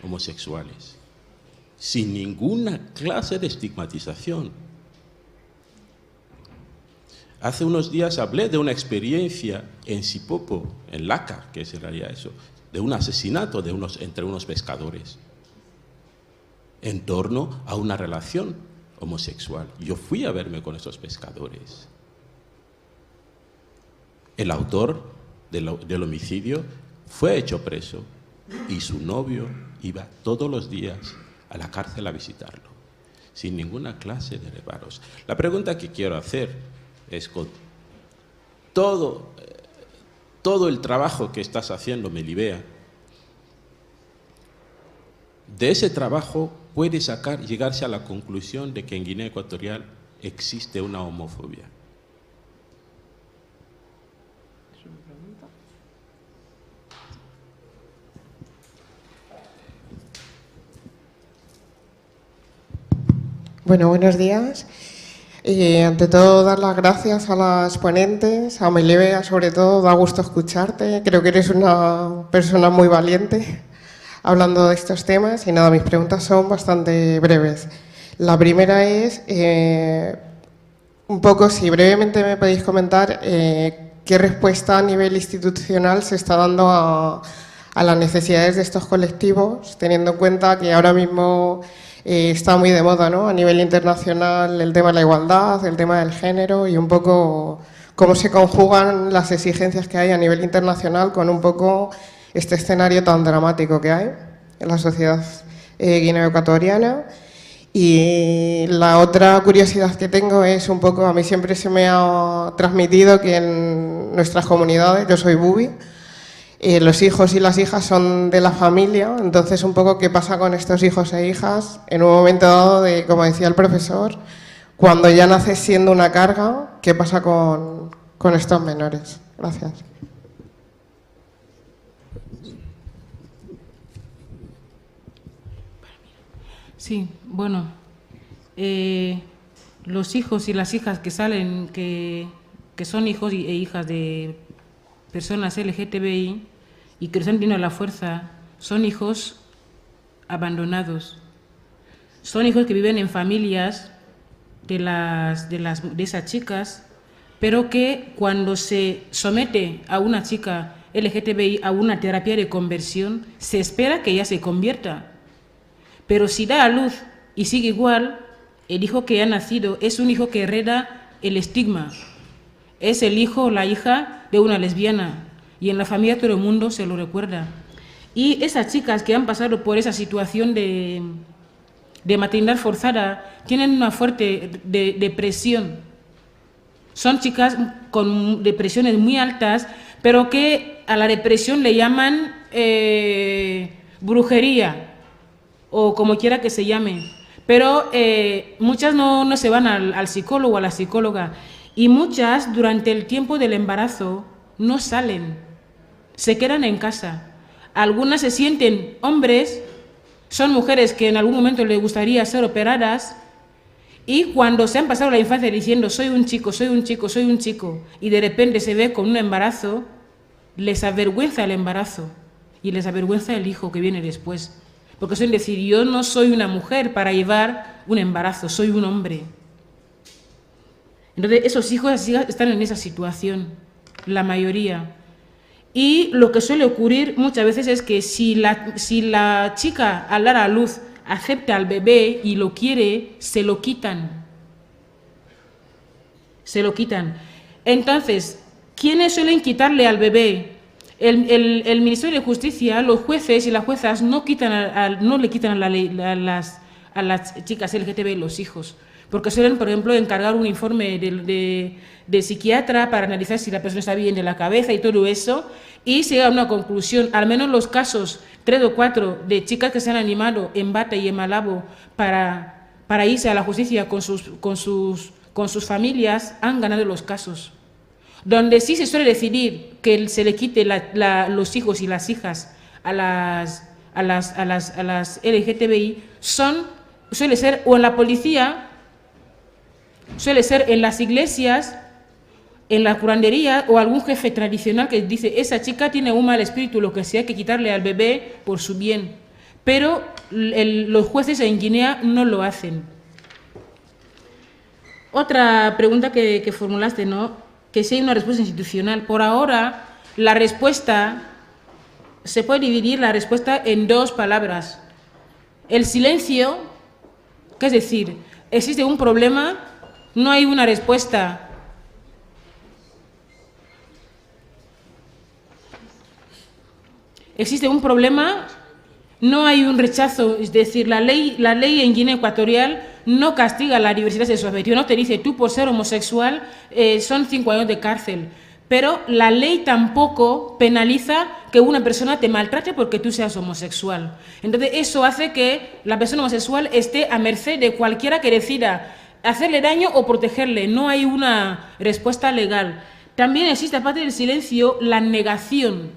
homosexuales, sin ninguna clase de estigmatización. Hace unos días hablé de una experiencia en Sipopo, en Laca, que sería eso, de un asesinato entre unos pescadores en torno a una relación homosexual. Yo fui a verme con esos pescadores. El autor del homicidio fue hecho preso y su novio iba todos los días a la cárcel a visitarlo, sin ninguna clase de reparos. La pregunta que quiero hacer es, con todo el trabajo que estás haciendo, Melibea, de ese trabajo puede llegarse a la conclusión de que en Guinea Ecuatorial existe una homofobia. Bueno, buenos días. Ante todo, dar las gracias a las ponentes, a Melibea sobre todo, da gusto escucharte. Creo que eres una persona muy valiente hablando de estos temas. Y nada, mis preguntas son bastante breves. La primera es, un poco, si brevemente me podéis comentar qué respuesta a nivel institucional se está dando a las necesidades de estos colectivos, teniendo en cuenta que ahora mismo está muy de moda, ¿no?, a nivel internacional, el tema de la igualdad, el tema del género, y un poco cómo se conjugan las exigencias que hay a nivel internacional con un poco este escenario tan dramático que hay en la sociedad guineo-ecuatoriana. Y la otra curiosidad que tengo es un poco, a mí siempre se me ha transmitido que en nuestras comunidades, yo soy bubi, los hijos y las hijas son de la familia, entonces un poco qué pasa con estos hijos e hijas en un momento dado de, como decía el profesor, cuando ya naces siendo una carga, ¿qué pasa con estos menores? Gracias. Sí, bueno, los hijos y las hijas que salen, que son hijos e hijas de personas LGTBI y que están teniendo la fuerza, son hijos abandonados, son hijos que viven en familias de esas chicas, pero que cuando se somete a una chica LGTBI a una terapia de conversión, se espera que ella se convierta. Pero si da a luz y sigue igual, el hijo que ha nacido es un hijo que hereda el estigma. Es el hijo o la hija de una lesbiana y en la familia todo el mundo se lo recuerda. Y esas chicas que han pasado por esa situación de maternidad forzada tienen una fuerte depresión. Son chicas con depresiones muy altas, pero que a la depresión le llaman brujería o como quiera que se llame. Pero muchas no se van al psicólogo o a la psicóloga y muchas durante el tiempo del embarazo no salen, se quedan en casa. Algunas se sienten hombres, son mujeres que en algún momento les gustaría ser operadas y cuando se han pasado la infancia diciendo soy un chico, soy un chico, soy un chico y de repente se ve con un embarazo, les avergüenza el embarazo y les avergüenza el hijo que viene después. Porque suelen decir, yo no soy una mujer para llevar un embarazo, soy un hombre. Entonces esos hijos están en esa situación, la mayoría. Y lo que suele ocurrir muchas veces es que si la chica al dar a luz acepta al bebé y lo quiere, se lo quitan. Se lo quitan. Entonces, ¿quiénes suelen quitarle al bebé? El Ministerio de Justicia, los jueces y las juezas no le quitan a las chicas LGTB los hijos. Porque suelen, por ejemplo, encargar un informe de psiquiatra para analizar si la persona está bien de la cabeza y todo eso, y se llega a una conclusión. Al menos los casos 3 o 4 de chicas que se han animado en Bata y en Malabo para irse a la justicia con sus familias, han ganado los casos. Donde sí se suele decidir que se le quite los hijos y las hijas a las LGTBI suele ser o en la policía, suele ser en las iglesias, en la curandería o algún jefe tradicional que dice esa chica tiene un mal espíritu, lo que sea, hay que quitarle al bebé por su bien. Pero los jueces en Guinea no lo hacen. Otra pregunta que formulaste, ¿no? Que si hay una respuesta institucional. Por ahora, la respuesta, se puede dividir la respuesta en 2 palabras. El silencio, que es decir, existe un problema, no hay una respuesta. Existe un problema, no hay un rechazo, es decir, la ley en Guinea Ecuatorial no castiga la diversidad sexoafectiva, no te dice tú por ser homosexual son 5 años de cárcel, pero la ley tampoco penaliza que una persona te maltrate porque tú seas homosexual. Entonces eso hace que la persona homosexual esté a merced de cualquiera que decida hacerle daño o protegerle, no hay una respuesta legal. También existe, aparte del silencio, la negación.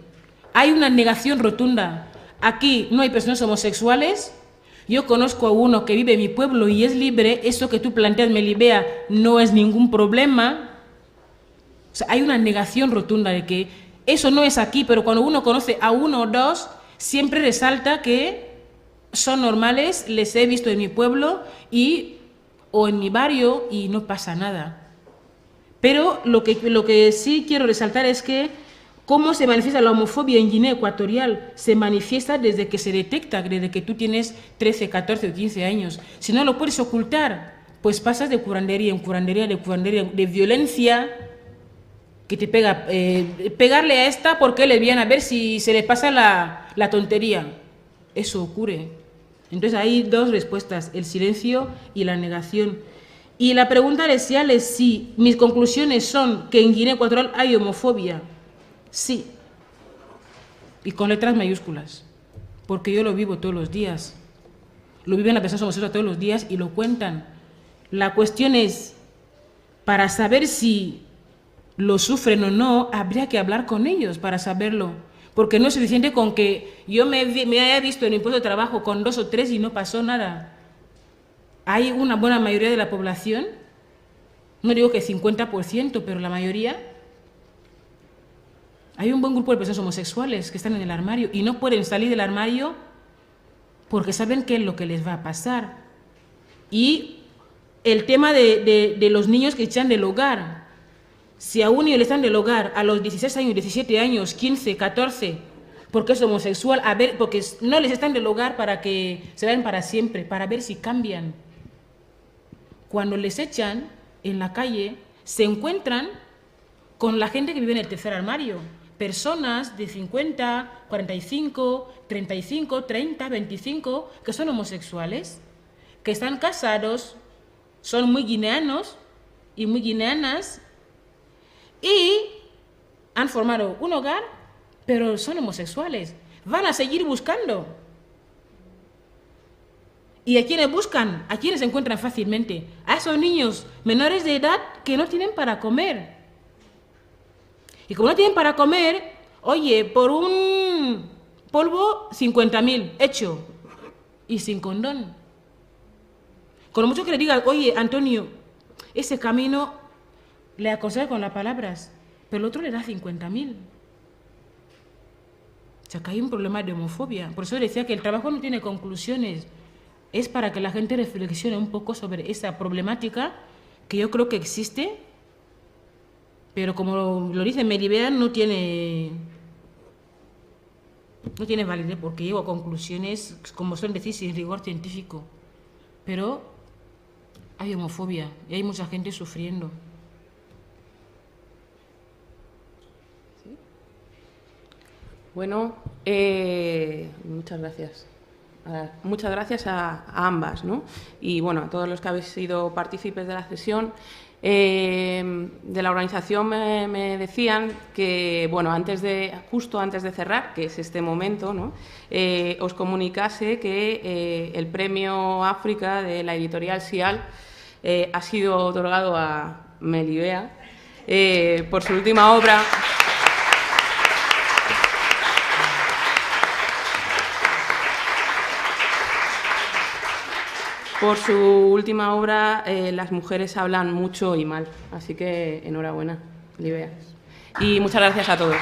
Hay una negación rotunda. Aquí no hay personas homosexuales. Yo conozco a uno que vive en mi pueblo y es libre. Eso que tú planteas, Melibea, no es ningún problema. O sea, hay una negación rotunda de que eso no es aquí, pero cuando uno conoce a 1 o 2, siempre resalta que son normales, les he visto en mi pueblo o en mi barrio y no pasa nada. Pero lo que sí quiero resaltar es que ¿cómo se manifiesta la homofobia en Guinea Ecuatorial? Se manifiesta desde que se detecta, desde que tú tienes 13, 14 o 15 años. Si no lo puedes ocultar, pues pasas de curandería en curandería, de violencia, que te pega. Pegarle a esta porque le viene a ver si se le pasa la tontería. Eso ocurre. Entonces hay 2 respuestas, el silencio y la negación. Y la pregunta inicial es si mis conclusiones son que en Guinea Ecuatorial hay homofobia. Sí, y con letras mayúsculas, porque yo lo vivo todos los días, lo viven las personas homosexuales todos los días y lo cuentan. La cuestión es, para saber si lo sufren o no, habría que hablar con ellos para saberlo, porque no es suficiente con que yo me haya visto en el puesto de trabajo con 2 o 3 y no pasó nada. Hay una buena mayoría de la población, no digo que 50%, pero la mayoría. Hay un buen grupo de personas homosexuales que están en el armario y no pueden salir del armario porque saben qué es lo que les va a pasar. Y el tema de los niños que echan del hogar. Si a un niño le están del hogar a los 16 años, 17 años, 15, 14, porque es homosexual, porque no les están del hogar para que se vayan para siempre, para ver si cambian. cuando les echan en la calle, se encuentran con la gente que vive en el tercer armario. Personas de 50, 45, 35, 30, 25, que son homosexuales, que están casados, son muy guineanos y muy guineanas, y han formado un hogar, pero son homosexuales. Van a seguir buscando. ¿Y a quiénes buscan? ¿A quiénes encuentran fácilmente? A esos niños menores de edad que no tienen para comer. Y como no tienen para comer, oye, por un polvo 50.000, hecho, y sin condón. Con lo mucho que le digan, oye, Antonio, ese camino le aconseja con las palabras, pero el otro le da 50.000. O sea, que hay un problema de homofobia. Por eso decía que el trabajo no tiene conclusiones. Es para que la gente reflexione un poco sobre esa problemática que yo creo que existe, pero como lo dice Melibea, no tiene validez, porque llevo a conclusiones, como son decir, sin rigor científico. Pero hay homofobia y hay mucha gente sufriendo. Bueno, muchas gracias. Muchas gracias a ambas, ¿no? Y bueno, a todos los que habéis sido partícipes de la sesión. De la organización me decían que, bueno, justo antes de cerrar, que es este momento, ¿no? Os comunicase que el premio África de la editorial SIAL ha sido otorgado a Melibea por su última obra. Por su última obra, Las mujeres hablan mucho y mal. Así que enhorabuena, Melibea. Y muchas gracias a todos.